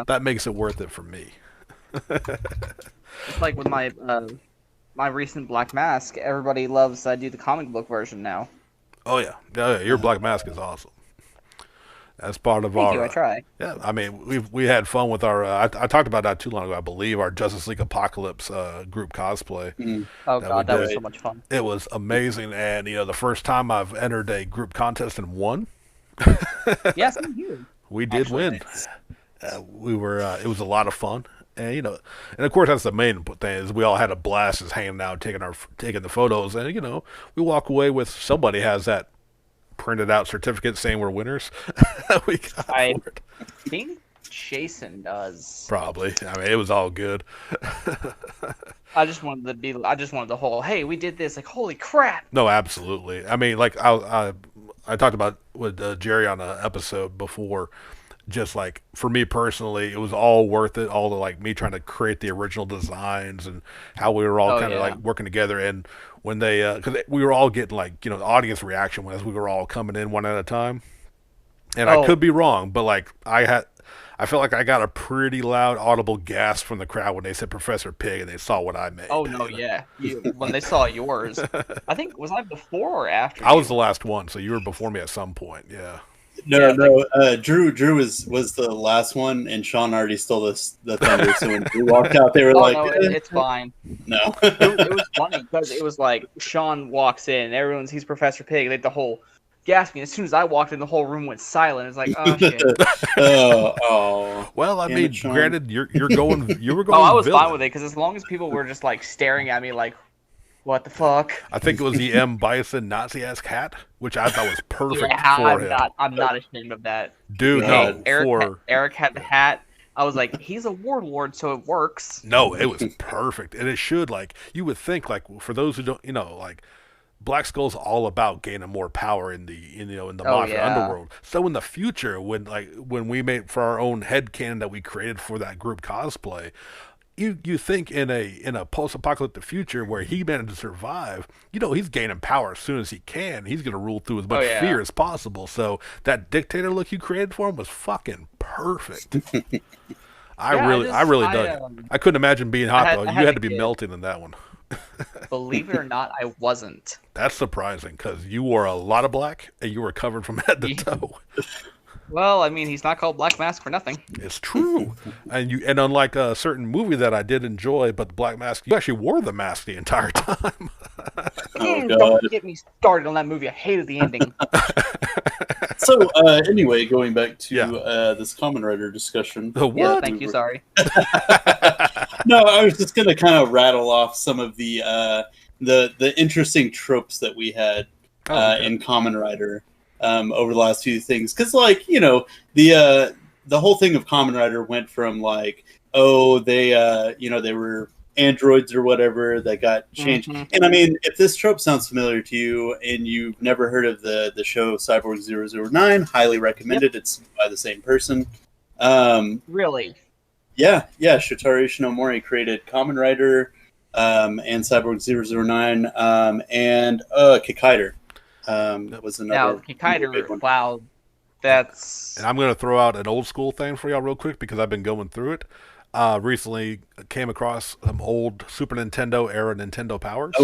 Speaker 2: that makes it worth it for me.
Speaker 3: It's like with my recent Black Mask, everybody loves I do the comic book version now.
Speaker 2: Oh, yeah. Your Black Mask is awesome. That's part of
Speaker 3: Thank you, I try.
Speaker 2: Yeah, I mean, we had fun with our. I talked about that too long ago, I believe. Our Justice League Apocalypse group cosplay.
Speaker 3: Oh god, that was so much fun.
Speaker 2: It was amazing, and the first time I've entered a group contest and won.
Speaker 3: Yes, I'm here.
Speaker 2: We did win. We were. It was a lot of fun, and and of course that's the main thing is we all had a blast, just hanging out, taking the photos, and we walk away with somebody has that printed out certificate saying we're winners. We got
Speaker 3: I think Jason does.
Speaker 2: Probably. I mean, it was all good.
Speaker 3: I just wanted the whole, hey, we did this, like, holy crap.
Speaker 2: No, absolutely. I mean, like I talked about with Jerry on an episode before. Just like for me personally, it was all worth it. All the like me trying to create the original designs and how we were all kind of like working together. And when they, because we were all getting like the audience reaction as we were all coming in one at a time. And I could be wrong, but like I felt like I got a pretty loud audible gasp from the crowd when they said Professor Pig and they saw what I made.
Speaker 3: Oh no, yeah, when they saw yours, I think was I before or after?
Speaker 2: I was the last one, so you were before me at some point. Yeah.
Speaker 1: No. Drew was the last one, and Sean already stole the thunder. So when Drew walked out, they were like,
Speaker 3: no, it's fine."
Speaker 1: No,
Speaker 3: it was funny because it was like Sean walks in, he's Professor Pig, like the whole gasping. As soon as I walked in, the whole room went silent. It's like, oh shit.
Speaker 1: oh.
Speaker 2: Well, I mean, granted, you were going.
Speaker 3: Oh, I was fine with it because as long as people were just like staring at me, like, what the fuck?
Speaker 2: I think it was the M. Bison Nazi-esque hat, which I thought was perfect
Speaker 3: for
Speaker 2: him.
Speaker 3: I'm not ashamed of that.
Speaker 2: Dude, no.
Speaker 3: Eric had the hat. I was like, he's a warlord, so it works.
Speaker 2: No, it was perfect. And it should, like, you would think, like, for those who don't, like, Black Skull's all about gaining more power in the mafia underworld. So in the future, when we made for our own headcanon that we created for that group cosplay, you think in a post-apocalyptic future where he managed to survive, he's gaining power as soon as he can. He's going to rule through as much fear as possible. So that dictator look you created for him was fucking perfect. I really dug it. I couldn't imagine being hot though. You had to be melting in that one.
Speaker 3: Believe it or not, I wasn't.
Speaker 2: That's surprising because you wore a lot of black and you were covered from head to toe.
Speaker 3: Well, I mean, he's not called Black Mask for nothing.
Speaker 2: It's true. And unlike a certain movie that I did enjoy, but the Black Mask, you actually wore the mask the entire time.
Speaker 3: Don't get me started on that movie. I hated the ending.
Speaker 1: So, anyway, going back to this Common Rider discussion.
Speaker 2: The what?
Speaker 3: Yeah, thank you, sorry.
Speaker 1: No, I was just going to kind of rattle off some of the interesting tropes that we had in Common Rider. Over the last few things, because the whole thing of Kamen Rider went from like, they were androids or whatever that got changed. Mm-hmm. And I mean, if this trope sounds familiar to you and you've never heard of the show Cyborg 009, highly recommended. Yep. It's by the same person.
Speaker 3: Really?
Speaker 1: Yeah. Shotaro Shinomori created Kamen Rider and Cyborg 009 and Kikaider. That was another
Speaker 3: big one. Wow, that's.
Speaker 2: And I'm going to throw out an old school thing for y'all real quick because I've been going through it. recently came across some old Super Nintendo era Nintendo Powers.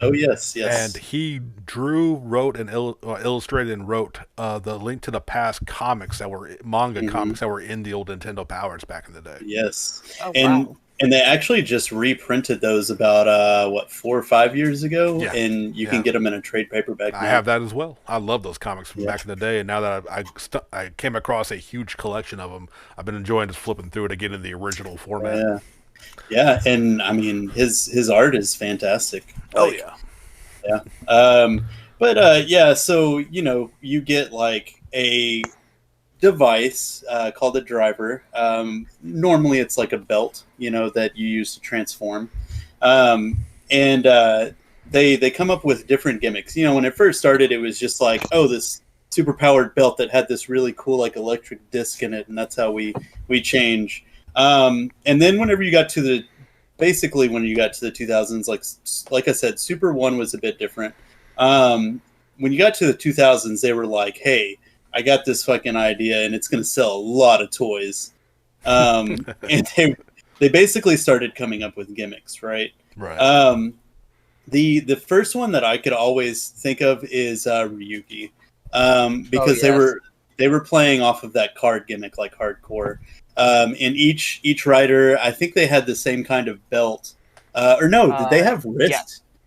Speaker 1: Oh yes,
Speaker 2: And he drew, wrote, and illustrated and wrote the Link to the Past comics that were manga comics that were in the old Nintendo Powers back in the day.
Speaker 1: Yes,
Speaker 3: Oh,
Speaker 1: and
Speaker 3: wow.
Speaker 1: and they actually just reprinted those about 4 or 5 years ago,
Speaker 2: Yeah.
Speaker 1: and you can get them in a trade paperback.
Speaker 2: I have that as well. I love those comics from back in the day, and now that I came across a huge collection of them, I've been enjoying just flipping through it again in the original format.
Speaker 1: Yeah, and I mean his art is fantastic. Like,
Speaker 2: yeah.
Speaker 1: So you get like a device called a driver. Normally, it's like a belt, that you use to transform. And they come up with different gimmicks. When it first started, it was just like, oh, this super powered belt that had this really cool like electric disc in it, and that's how we change. And then whenever you got to the 2000s, like I said, Super One was a bit different. When you got to the 2000s, they were like, hey, I got this fucking idea and it's going to sell a lot of toys. And they basically started coming up with gimmicks, right?
Speaker 2: Right.
Speaker 1: The first one that I could always think of is Ryuki, because they were playing off of that card gimmick like hardcore. And each rider, I think they had the same kind of belt. Or no, did they have wrist? Yeah.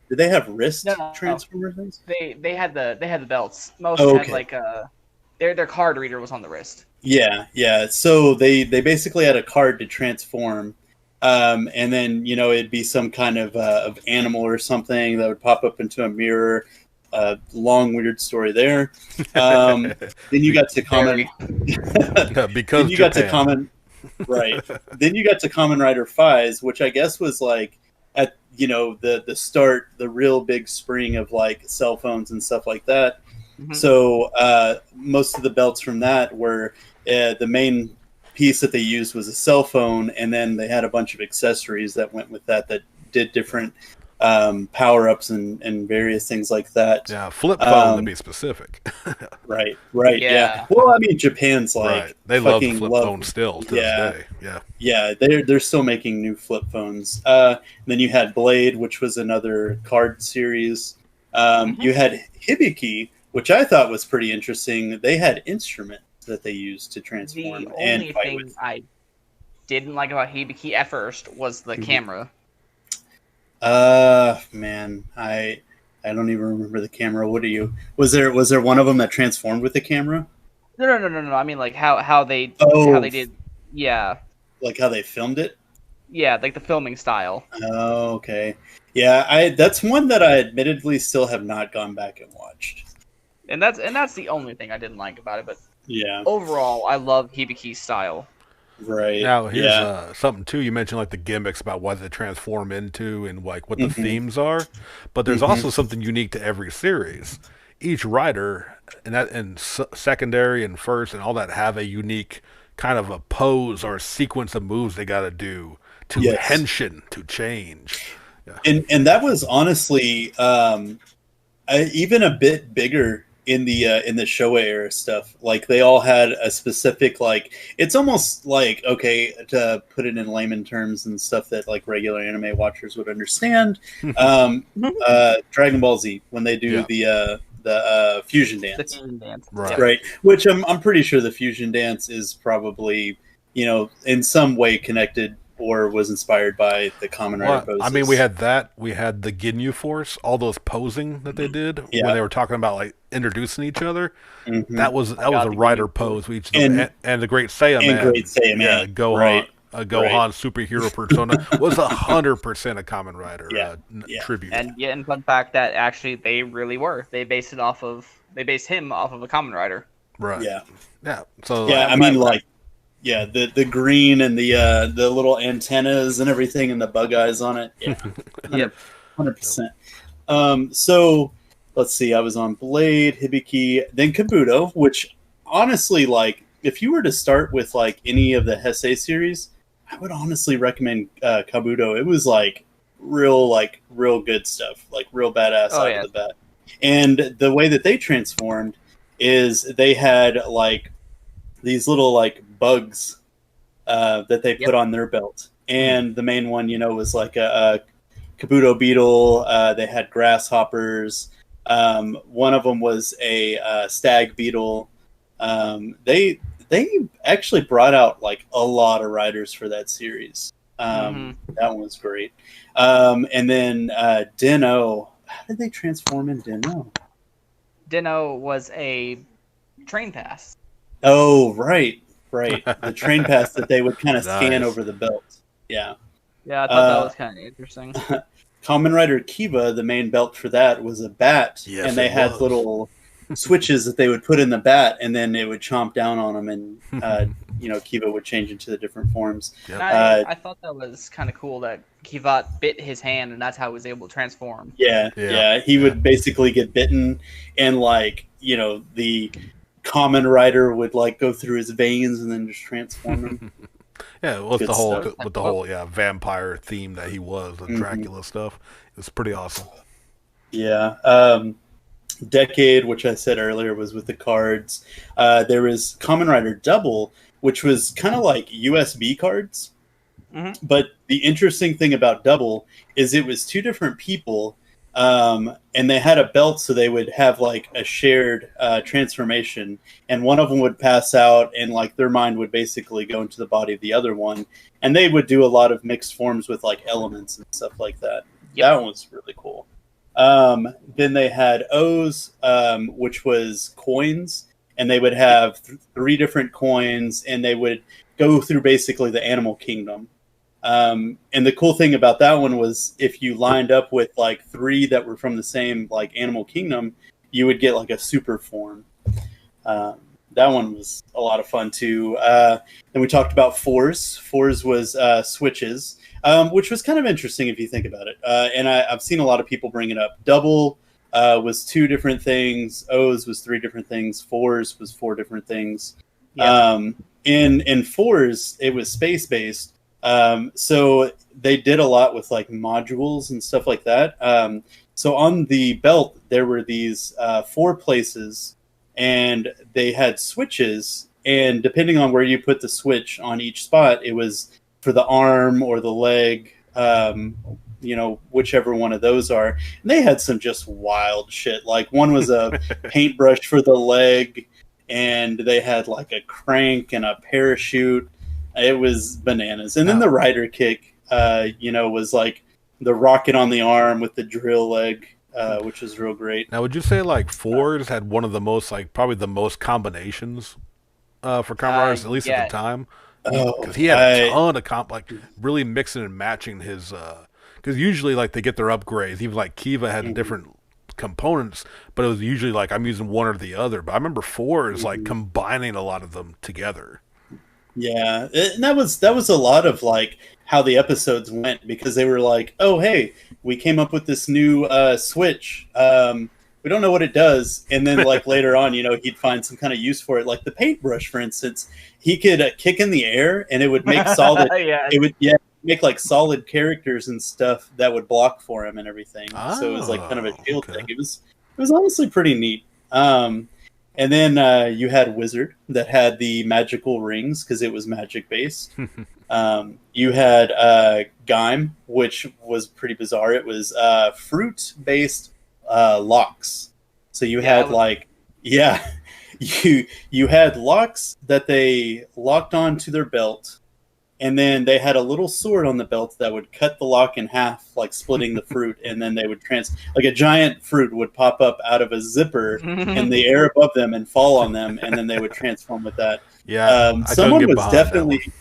Speaker 1: Did they have wrist transformer things?
Speaker 3: They had the belts. Most had like their card reader was on the wrist.
Speaker 1: Yeah. So they basically had a card to transform, and then it'd be some kind of animal or something that would pop up into a mirror. Long weird story there. Then you got to Kamen.
Speaker 2: Because
Speaker 1: then you got to Kamen. Right. Then you got to Kamen Rider Fives, which I guess was like at the start, the real big spring of like cell phones and stuff like that. Mm-hmm. So most of the belts from that were the main piece that they used was a cell phone, and then they had a bunch of accessories that went with that did different power-ups and various things like that.
Speaker 2: Yeah, flip phone to be specific.
Speaker 1: Right. Yeah. Well, I mean, Japan's like
Speaker 2: they love the flip phone still to this day.
Speaker 1: Yeah, they're still making new flip phones. Then you had Blade, which was another card series. You had Hibiki, which I thought was pretty interesting. They had instruments that they used to transform.
Speaker 3: The only thing I didn't like about Hibiki at first was the camera.
Speaker 1: Man, I don't even remember the camera. What are you? Was there one of them that transformed with the camera?
Speaker 3: No. I mean, like how they did. Yeah.
Speaker 1: Like how they filmed it.
Speaker 3: Yeah, like the filming style.
Speaker 1: Oh, okay. Yeah, that's one that I admittedly still have not gone back and watched.
Speaker 3: And that's the only thing I didn't like about it. But
Speaker 1: yeah,
Speaker 3: overall, I love Hibiki's style.
Speaker 1: Right.
Speaker 2: Now, here's something, too. You mentioned, like, the gimmicks about what they transform into and, like, what the themes are. But there's also something unique to every series. Each rider, and secondary and first and all that, have a unique kind of a pose or a sequence of moves they got to do to henshin, to change.
Speaker 1: Yeah. And that was honestly even a bit bigger in the Showa era stuff. Like they all had a specific, like, it's almost like, okay, to put it in layman terms and stuff that like regular anime watchers would understand. Dragon Ball Z, when they do the fusion dance.
Speaker 3: The fusion dance.
Speaker 1: Right. Which I'm pretty sure the fusion dance is probably, in some way connected or was inspired by the Kamen Rider poses.
Speaker 2: I mean, we had that. We had the Ginyu Force, all those posing that they did when they were talking about like introducing each other. Mm-hmm. That was a rider pose. And the Great Saiyaman.
Speaker 1: Great Saiyaman.
Speaker 2: Yeah, Gohan. Gohan superhero persona was 100% a Kamen Rider tribute.
Speaker 3: And fun fact that actually they really were. They based him off of a Kamen Rider.
Speaker 2: Right.
Speaker 1: Yeah.
Speaker 2: So
Speaker 1: I mean, like. Yeah, the green and the little antennas and everything and the bug eyes on it. Yeah, 100%. So let's see. I was on Blade, Hibiki, then Kabuto. Which honestly, like, if you were to start with like any of the Heisei series, I would honestly recommend Kabuto. It was like real good stuff, like real badass out of the bat. And the way that they transformed is they had like these little like bugs that they put on their belt. And the main one, was like a Kabuto beetle. They had grasshoppers. One of them was a stag beetle. They actually brought out like a lot of riders for that series. That one was great. And then Dino. How did they transform in Dino?
Speaker 3: Dino was a train pass.
Speaker 1: Oh, right. The train pass that they would kind of scan over the belt. Yeah.
Speaker 3: Yeah, I thought that was kind of interesting.
Speaker 1: Kamen Rider Kiva, the main belt for that, was a bat, and they had little switches that they would put in the bat, and then it would chomp down on them, and Kiva would change into the different forms.
Speaker 3: Yep. I thought that was kind of cool that Kiva bit his hand, and that's how he was able to transform.
Speaker 1: Yeah. He would basically get bitten, and the Kamen Rider would like go through his veins and then just transform him.
Speaker 2: Yeah, with the whole vampire theme that he was, the Dracula stuff. It was pretty awesome.
Speaker 1: Yeah. Decade, which I said earlier, was with the cards. There was Kamen Rider Double, which was kind of like USB cards. But the interesting thing about Double is it was two different people, and they had a belt, so they would have like a shared transformation, and one of them would pass out, and like their mind would basically go into the body of the other one, and they would do a lot of mixed forms with like elements and stuff like that. That one was really cool. Then they had O's, which was coins, and they would have 3 different coins, and they would go through basically the animal kingdom. And the cool thing about that one was if you lined up with like 3 that were from the same like animal kingdom, you would get like a super form. That one was a lot of fun too. Then we talked about fours. Fours was switches, which was kind of interesting if you think about it. And I've seen a lot of people bring it up. Double was 2 different things. O's was 3 different things. Fours was 4 different things. In fours, it was space based. So they did a lot with like modules and stuff like that. So on the belt, there were these 4 places, and they had switches, and depending on where you put the switch on each spot, it was for the arm or the leg, whichever one of those are. And they had some just wild shit. Like one was a paintbrush for the leg, and they had like a crank and a parachute. It was bananas. And then the rider kick, was like the rocket on the arm with the drill leg, which was real great.
Speaker 2: Now, would you say like Ford had one of the most, like probably the most combinations for Kamen Riders, at least at the time? Because he had a ton of really mixing and matching his. Because usually, like they get their upgrades. Even like Kiva had different components, but it was usually like I'm using one or the other. But I remember Ford is like combining a lot of them together.
Speaker 1: Yeah, and that was a lot of like how the episodes went, because they were like, oh hey, we came up with this new switch. We don't know what it does, and then like later on, he'd find some kind of use for it. Like the paintbrush, for instance, he could kick in the air, and it would make solid. It would make like solid characters and stuff that would block for him and everything. So it was like kind of a shield thing. It was honestly pretty neat. And then you had Wizard that had the magical rings because it was magic based. You had Gaim, which was pretty bizarre. It was fruit based locks. So you had you had locks that they locked onto their belt, and then they had a little sword on the belt that would cut the lock in half, like splitting the fruit, and then they would like a giant fruit would pop up out of a zipper in the air above them and fall on them, and then they would transform with that.
Speaker 2: Yeah,
Speaker 1: someone was definitely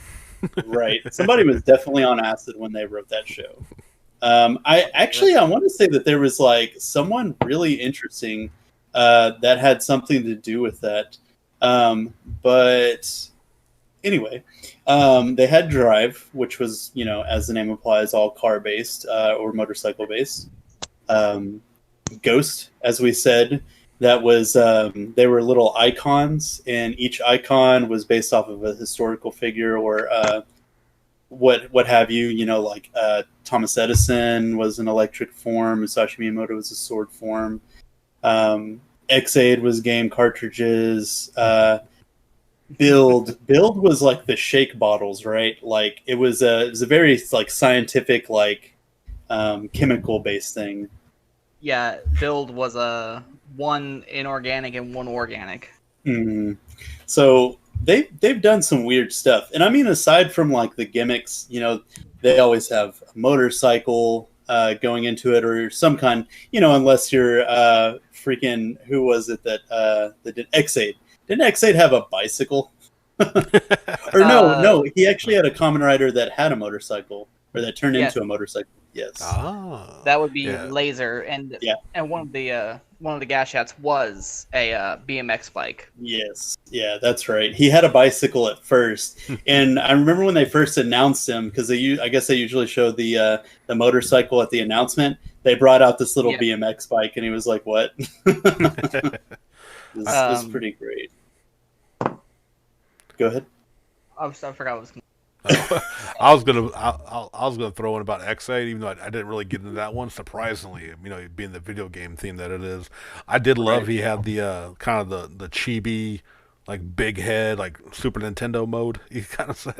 Speaker 1: right. Somebody was definitely on acid when they wrote that show. I want to say that there was like someone really interesting that had something to do with that, but. Anyway, they had Drive, which was, as the name implies, all car-based or motorcycle-based. Ghost, as we said, that was they were little icons, and each icon was based off of a historical figure or what have you. Like Thomas Edison was an electric form, Musashi Miyamoto was a sword form. X-Aid was game cartridges. Build was like the shake bottles, right? Like it was a very like scientific, like chemical based thing.
Speaker 3: Yeah, build was a one inorganic and one organic.
Speaker 1: Mm. So they've done some weird stuff, and I mean, aside from like the gimmicks, they always have a motorcycle going into it or some kind, unless you're freaking who was it that did X8? Didn't X8 have a bicycle? Or no, he actually had a Kamen Rider that had a motorcycle or that turned into a motorcycle. Yes.
Speaker 2: Ah,
Speaker 3: that would be Laser, and one of the Gashats was a BMX bike.
Speaker 1: Yes, yeah, that's right. He had a bicycle at first, and I remember when they first announced him because I guess they usually show the motorcycle at the announcement. They brought out this little BMX bike, and he was like, "What?" It was pretty great. Go ahead.
Speaker 3: I forgot what I was.
Speaker 2: I was gonna throw in about X8, even though I didn't really get into that one. Surprisingly, being the video game theme that it is, I did love he had the kind of the chibi, like big head, like Super Nintendo mode. You kind of say.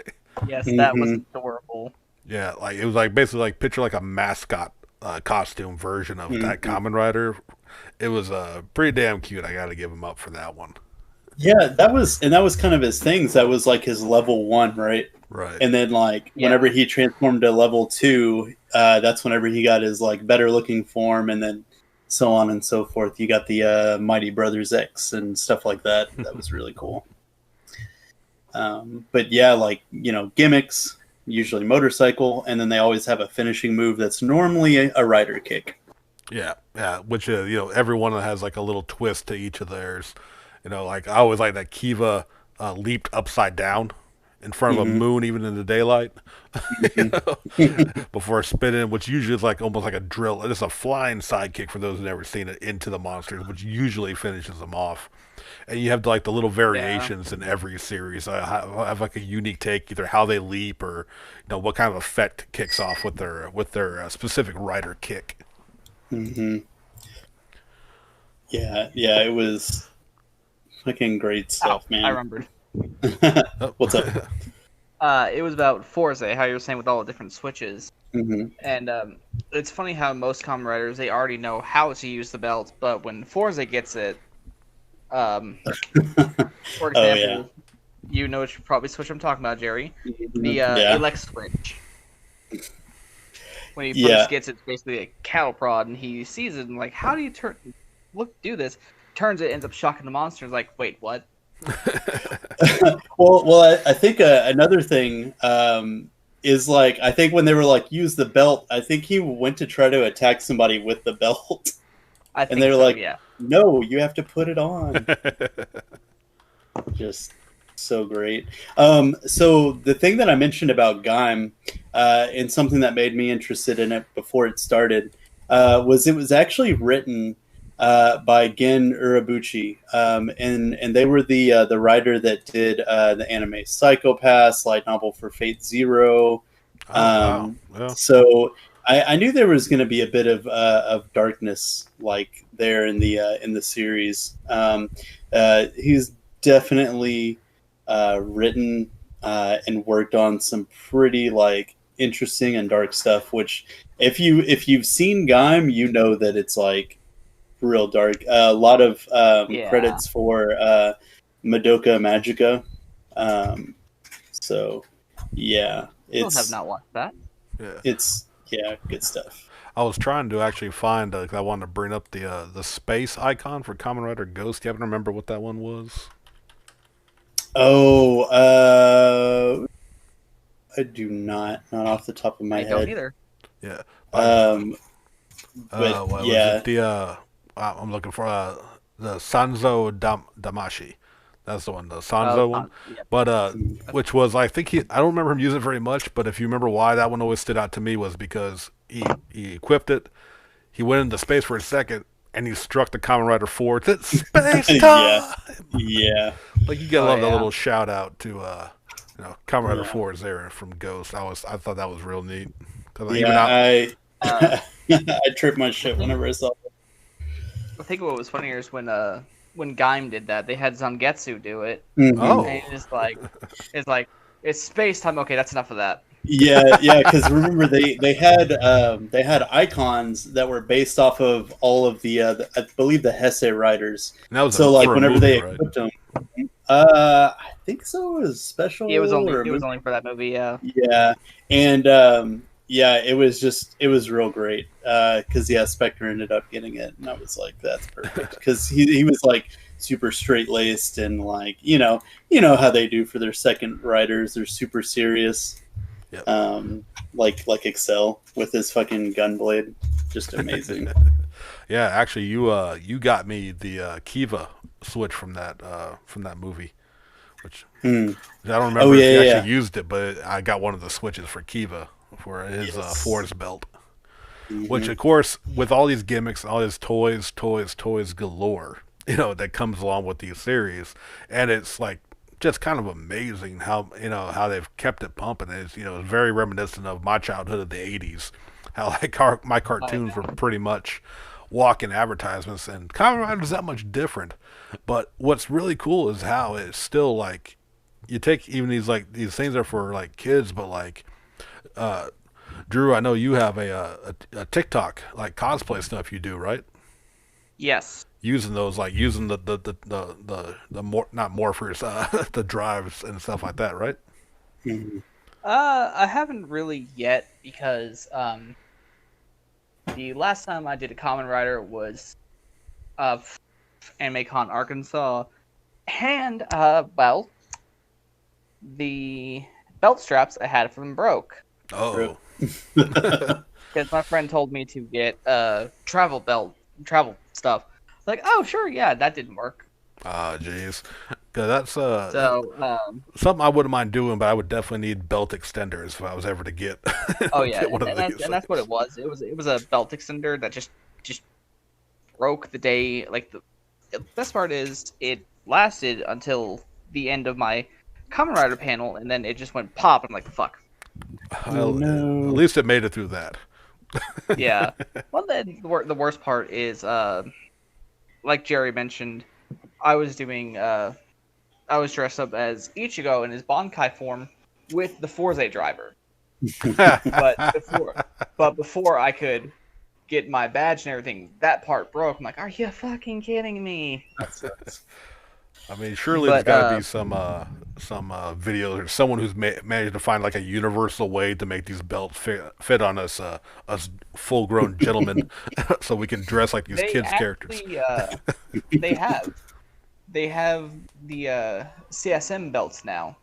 Speaker 3: Yes, that was adorable.
Speaker 2: Yeah, like it was like basically like picture like a mascot costume version of that Kamen Rider. It was pretty damn cute. I got to give him up for that one.
Speaker 1: Yeah, that was kind of his things. That was like his level 1, right?
Speaker 2: Right.
Speaker 1: And then like whenever he transformed to level 2, that's whenever he got his like better looking form, and then so on and so forth. You got the Mighty Brothers X and stuff like that. That was really cool. But yeah, like gimmicks, usually motorcycle, and then they always have a finishing move that's normally a rider kick.
Speaker 2: Yeah, which everyone has like a little twist to each of theirs. Like I always like that Kiva leaped upside down in front of a moon, even in the daylight, before spinning, which usually is like almost like a drill. It's a flying sidekick for those who've never seen it into the monsters, which usually finishes them off. And you have like the little variations in every series. I have like a unique take, either how they leap or what kind of effect kicks off with their specific rider kick.
Speaker 1: Mm-hmm. Yeah, it was fucking great stuff, man.
Speaker 3: I remembered.
Speaker 1: What's up?
Speaker 3: It was about Forza, how you were saying with all the different switches.
Speaker 1: Mm-hmm.
Speaker 3: And it's funny how most Kamen Riders, they already know how to use the belt, but when Forza gets it, for example, you know probably switch I'm talking about, Jerry. The elect switch. When he first gets it, it's basically a cattle prod, and he sees it and like, how do you do this? Turns it, ends up shocking the monsters. Like, wait, what?
Speaker 1: well, I think another thing is like, I think when they were like, use the belt, I think he went to try to attack somebody with the belt, and they were like, no, you have to put it on. Just so great. So the thing that I mentioned about Gaim, and something that made me interested in it before it started, was it was actually written by Gen Urobuchi, and they were the writer that did the anime Psycho Pass, light novel for Fate Zero.
Speaker 2: Wow.
Speaker 1: So I knew there was going to be a bit of darkness like there in the series. He's definitely written and worked on some pretty like interesting and dark stuff. Which if you've seen Gaim, you know that it's like real dark. A lot of credits for Madoka Magica. So yeah,
Speaker 3: I have not watched that.
Speaker 2: Yeah,
Speaker 1: it's good stuff.
Speaker 2: I was trying to actually find. I wanted to bring up the space icon for Kamen Rider Ghost. You haven't remember what that one was?
Speaker 1: Oh, I do not off the top of my head.
Speaker 3: I don't either.
Speaker 2: Yeah. I'm looking for the Sanzo Damashi. That's the one, the Sanzo one. Yeah. But which was, I think I don't remember him using it very much, but if you remember why that one always stood out to me was because he equipped it, he went into space for a second, and he struck the Kamen Rider 4. It's space time!
Speaker 1: Yeah.
Speaker 2: Like, you gotta love that little shout out to Kamen Rider 4 is there from Ghost. I thought that was real neat.
Speaker 1: I tripped my shit whenever I saw it.
Speaker 3: I think what was funnier is when when Gaim did that. They had Zangetsu do it.
Speaker 1: Mm-hmm.
Speaker 2: Oh,
Speaker 3: And it's space time. Okay, that's enough of that.
Speaker 1: Yeah, because remember they had icons that were based off of all of the I believe the Hesse riders.
Speaker 2: and that was
Speaker 1: So like whenever
Speaker 2: movie,
Speaker 1: they
Speaker 2: right?
Speaker 1: equipped them, I think so. It was special.
Speaker 3: It was only for that movie. Yeah.
Speaker 1: Yeah, and it was real great because Spectre ended up getting it, and I was like, that's perfect because he was like super straight laced and like you know how they do for their second riders, they're super serious.
Speaker 2: Yep.
Speaker 1: Like Excel with his fucking gunblade, just amazing.
Speaker 2: Yeah, actually, you got me the Kiva switch from that movie, which I don't remember if you actually used it, but I got one of the switches for Kiva for his Force belt. Mm-hmm. Which, of course, with all these gimmicks, all these toys galore, that comes along with these series, and it's like just kind of amazing how how they've kept it pumping. It's very reminiscent of my childhood of the '80s, how like my cartoons were pretty much walking advertisements, and Kamen Rider's that much different. But what's really cool is how it's still like you take even these things are for like kids, but like Drew, I know you have a TikTok like cosplay stuff you do, right?
Speaker 3: Yes.
Speaker 2: Using those, like using the not morphers, the drives and stuff like that, right?
Speaker 1: Mm-hmm.
Speaker 3: I haven't really yet because the last time I did a Kamen Rider was AnimeCon Arkansas, and well, the belt straps I had for them broke.
Speaker 2: Oh.
Speaker 3: Because my friend told me to get travel stuff. Like, oh sure, yeah, that didn't work.
Speaker 2: Ah, jeez. That's
Speaker 3: something
Speaker 2: I wouldn't mind doing, but I would definitely need belt extenders if I was ever to get.
Speaker 3: Oh yeah,
Speaker 2: get one of
Speaker 3: and that's what it was. It was a belt extender that just broke the day. Like the best part is it lasted until the end of my Kamen Rider panel, and then it just went pop. I'm like, fuck.
Speaker 2: Well, no. At least it made it through that.
Speaker 3: Yeah. Well, then the worst part is, like Jerry mentioned, I was dressed up as Ichigo in his Bankai form with the Forze driver. but before I could get my badge and everything, that part broke. I'm like, are you fucking kidding me?
Speaker 2: I mean, surely there's got to be some videos or someone who's managed to find like a universal way to make these belts fit on us full-grown gentlemen, so we can dress like these kids' characters.
Speaker 3: They have the CSM belts now,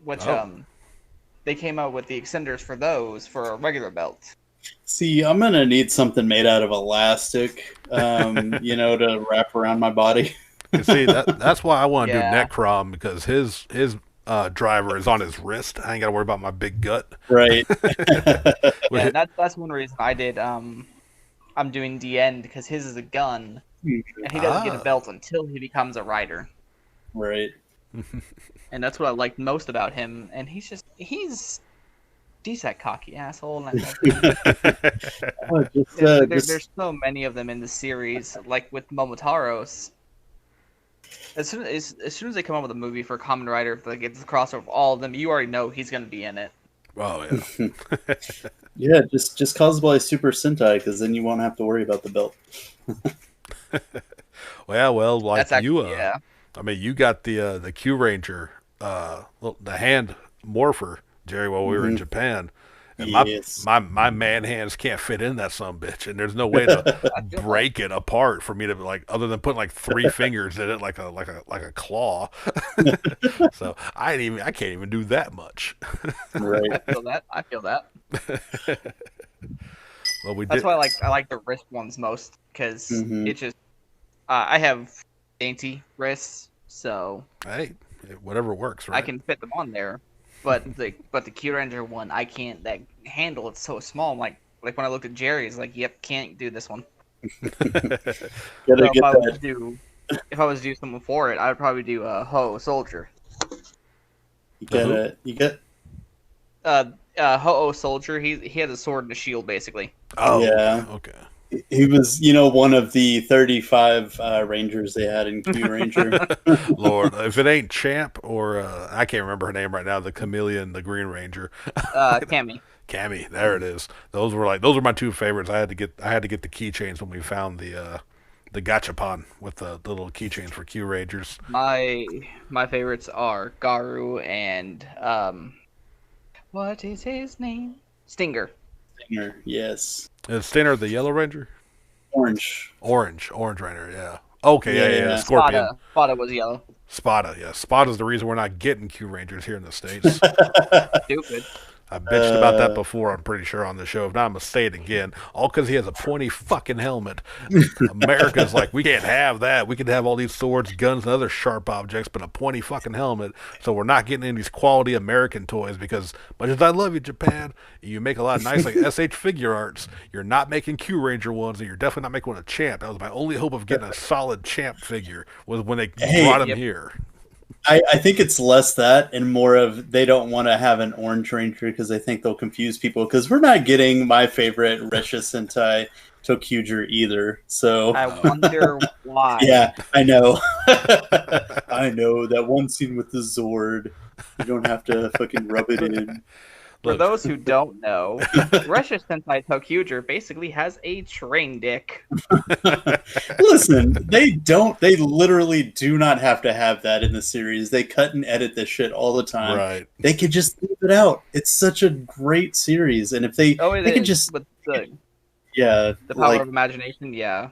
Speaker 3: which they came out with the extenders for those for a regular belt.
Speaker 1: See, I'm gonna need something made out of elastic, to wrap around my body.
Speaker 2: You see, that's why I want to do Necrom, because his driver is on his wrist. I ain't got to worry about my big gut.
Speaker 1: Right.
Speaker 3: Yeah, that's one reason I did. I'm doing the end because his is a gun, and he doesn't get a belt until he becomes a rider.
Speaker 1: Right.
Speaker 3: And that's what I liked most about him. And he's that cocky asshole. And there's so many of them in the series, like with Momotaros. As soon as they come up with a movie for Kamen Rider, like it's the crossover of all of them, you already know he's going to be in it.
Speaker 2: Oh yeah.
Speaker 1: Yeah, just cosplay Super Sentai, because then you won't have to worry about the belt.
Speaker 2: well, like
Speaker 3: yeah.
Speaker 2: I mean, you got the Q Ranger, the hand morpher, Jerry, while we were in Japan. And my man hands can't fit in that sumbitch, and there's no way to break it apart for me to other than putting like 3 fingers in it, like a claw. So I can't even do that much.
Speaker 1: Right.
Speaker 3: I feel that.
Speaker 2: Well,
Speaker 3: that's why I like the wrist ones most, because it just I have dainty wrists, so
Speaker 2: hey, whatever works, right?
Speaker 3: I can fit them on there. But the Q Ranger one, I can't. That handle, it's so small. I'm like when I looked at Jerry's, like, yep, can't do this one. If I was to do something for it, I would probably do a Ho Soldier.
Speaker 1: You get
Speaker 3: Ho Soldier. He has a sword and a shield, basically.
Speaker 2: Oh yeah. Okay.
Speaker 1: He was, one of the 35 Rangers they had in Q Ranger.
Speaker 2: Lord, if it ain't Champ or I can't remember her name right now, the Chameleon, the Green Ranger.
Speaker 3: Cammy.
Speaker 2: Cammy, there it is. Those were my two favorites. I had to get the keychains when we found the gachapon with the little keychains for Q Rangers.
Speaker 3: My favorites are Garu and what is his name? Stinger.
Speaker 1: Stinger, yes.
Speaker 2: Is Stinger the Yellow Ranger?
Speaker 1: Orange
Speaker 2: Ranger, yeah. Okay, yeah. Scorpion.
Speaker 3: Spada was yellow.
Speaker 2: Spada, yeah. Spada's the reason we're not getting Q Rangers here in the States.
Speaker 3: Stupid.
Speaker 2: I bitched about that before, I'm pretty sure, on the show. If not, I'm going to say it again. All because he has a pointy fucking helmet. America's like, we can't have that. We can have all these swords, guns, and other sharp objects, but a pointy fucking helmet. So we're not getting any of these quality American toys because, much as I love you, Japan, you make a lot of nice, like, SH figure arts. You're not making Q Ranger ones, and you're definitely not making one a Champ. That was my only hope of getting a solid Champ figure, was when they brought him here.
Speaker 1: I think it's less that and more of they don't want to have an Orange Ranger because they think they'll confuse people because we're not getting my favorite Resha Sentai Tokuger either. So
Speaker 3: I wonder why.
Speaker 1: Yeah, I know. I know that one scene with the Zord. You don't have to fucking rub it in.
Speaker 3: For those who don't know, Resha Sentai Tokuger basically has a train dick.
Speaker 1: Listen, they literally do not have to have that in the series. They cut and edit this shit all the time.
Speaker 2: Right.
Speaker 1: They could just leave it out. It's such a great series. And if they could just...
Speaker 3: With
Speaker 1: the
Speaker 3: power of imagination, yeah.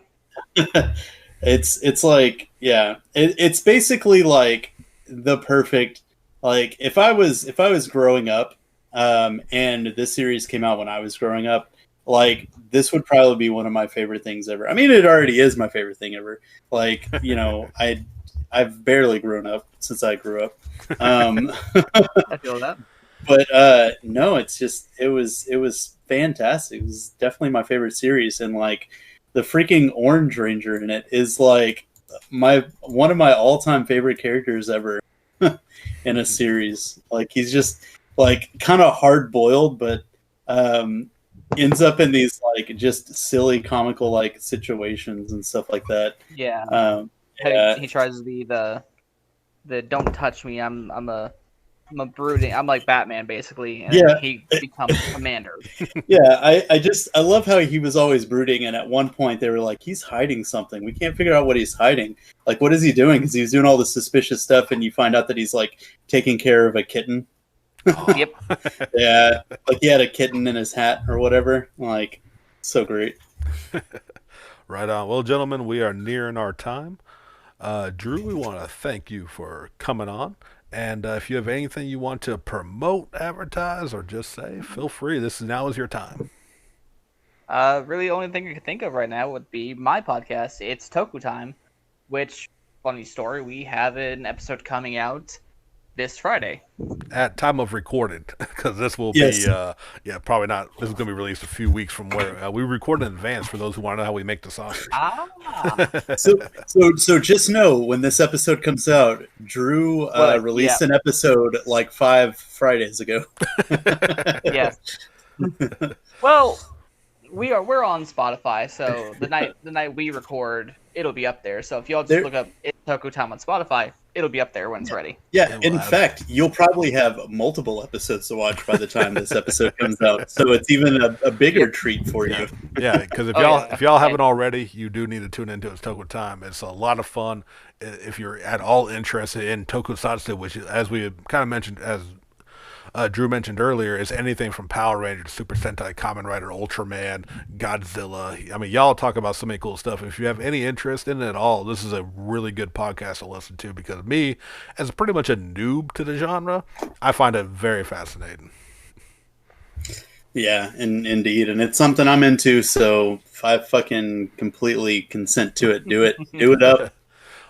Speaker 1: It's like, yeah. It's basically like the perfect... Like, if I was growing up, and this series came out when I was growing up, like, this would probably be one of my favorite things ever. I mean, it already is my favorite thing ever. Like, I've barely grown up since I grew up.
Speaker 3: I feel that.
Speaker 1: But no, it was fantastic. It was definitely my favorite series, and like the freaking Orange Ranger in it is like one of my all-time favorite characters ever in a series. Like, he's just like kind of hard-boiled, but ends up in these like just silly comical like situations and stuff like that.
Speaker 3: Yeah. He tries to be the don't touch me. I'm a brooding. I'm like Batman basically, and he becomes commander.
Speaker 1: Yeah, I love how he was always brooding, and at one point they were like, he's hiding something. We can't figure out what he's hiding. Like, what is he doing? Because he was doing all the suspicious stuff, and you find out that he's like taking care of a kitten.
Speaker 3: Yep.
Speaker 1: Yeah, like he had a kitten in his hat or whatever. Like, so great.
Speaker 2: Right on. Well, gentlemen, we are nearing our time. Drew, we want to thank you for coming on. And if you have anything you want to promote, advertise, or just say, feel free. Now is your time.
Speaker 3: Really, the only thing I can think of right now would be my podcast. It's Toku Time, which, funny story, we have an episode coming out this Friday.
Speaker 2: At time of recorded, because this will be, probably not. This is going to be released a few weeks from where we record in advance for those who want to know how we make the sausage.
Speaker 1: So just know when this episode comes out, Drew released an episode like 5 Fridays ago.
Speaker 3: Yes. Well, we're on Spotify, so the night we record, it'll be up there. So if y'all just look up It's Toku Time on Spotify, it'll be up there when it's ready.
Speaker 1: Yeah, in fact, you'll probably have multiple episodes to watch by the time this episode comes out. So it's even a bigger treat for you.
Speaker 2: Yeah, because if y'all haven't already, you do need to tune into It's Toku Time. It's a lot of fun. If you're at all interested in tokusatsu, which, as we had kind of mentioned, as Drew mentioned earlier, is anything from Power Rangers, Super Sentai, Kamen Rider, Ultraman, Godzilla. I mean, y'all talk about so many cool stuff. If you have any interest in it at all, this is a really good podcast to listen to, because me, as pretty much a noob to the genre, I find it very fascinating.
Speaker 1: Yeah, indeed. And it's something I'm into, so if I fucking completely consent to it, do it. Do it up.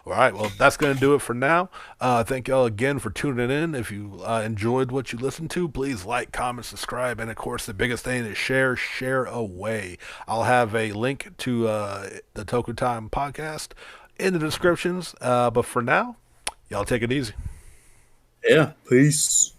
Speaker 2: All right, well, that's going to do it for now. Thank y'all again for tuning in. If you enjoyed what you listened to, please like, comment, subscribe, and, of course, the biggest thing is share away. I'll have a link to the Toku Time podcast in the descriptions. But for now, y'all take it easy.
Speaker 1: Yeah, peace.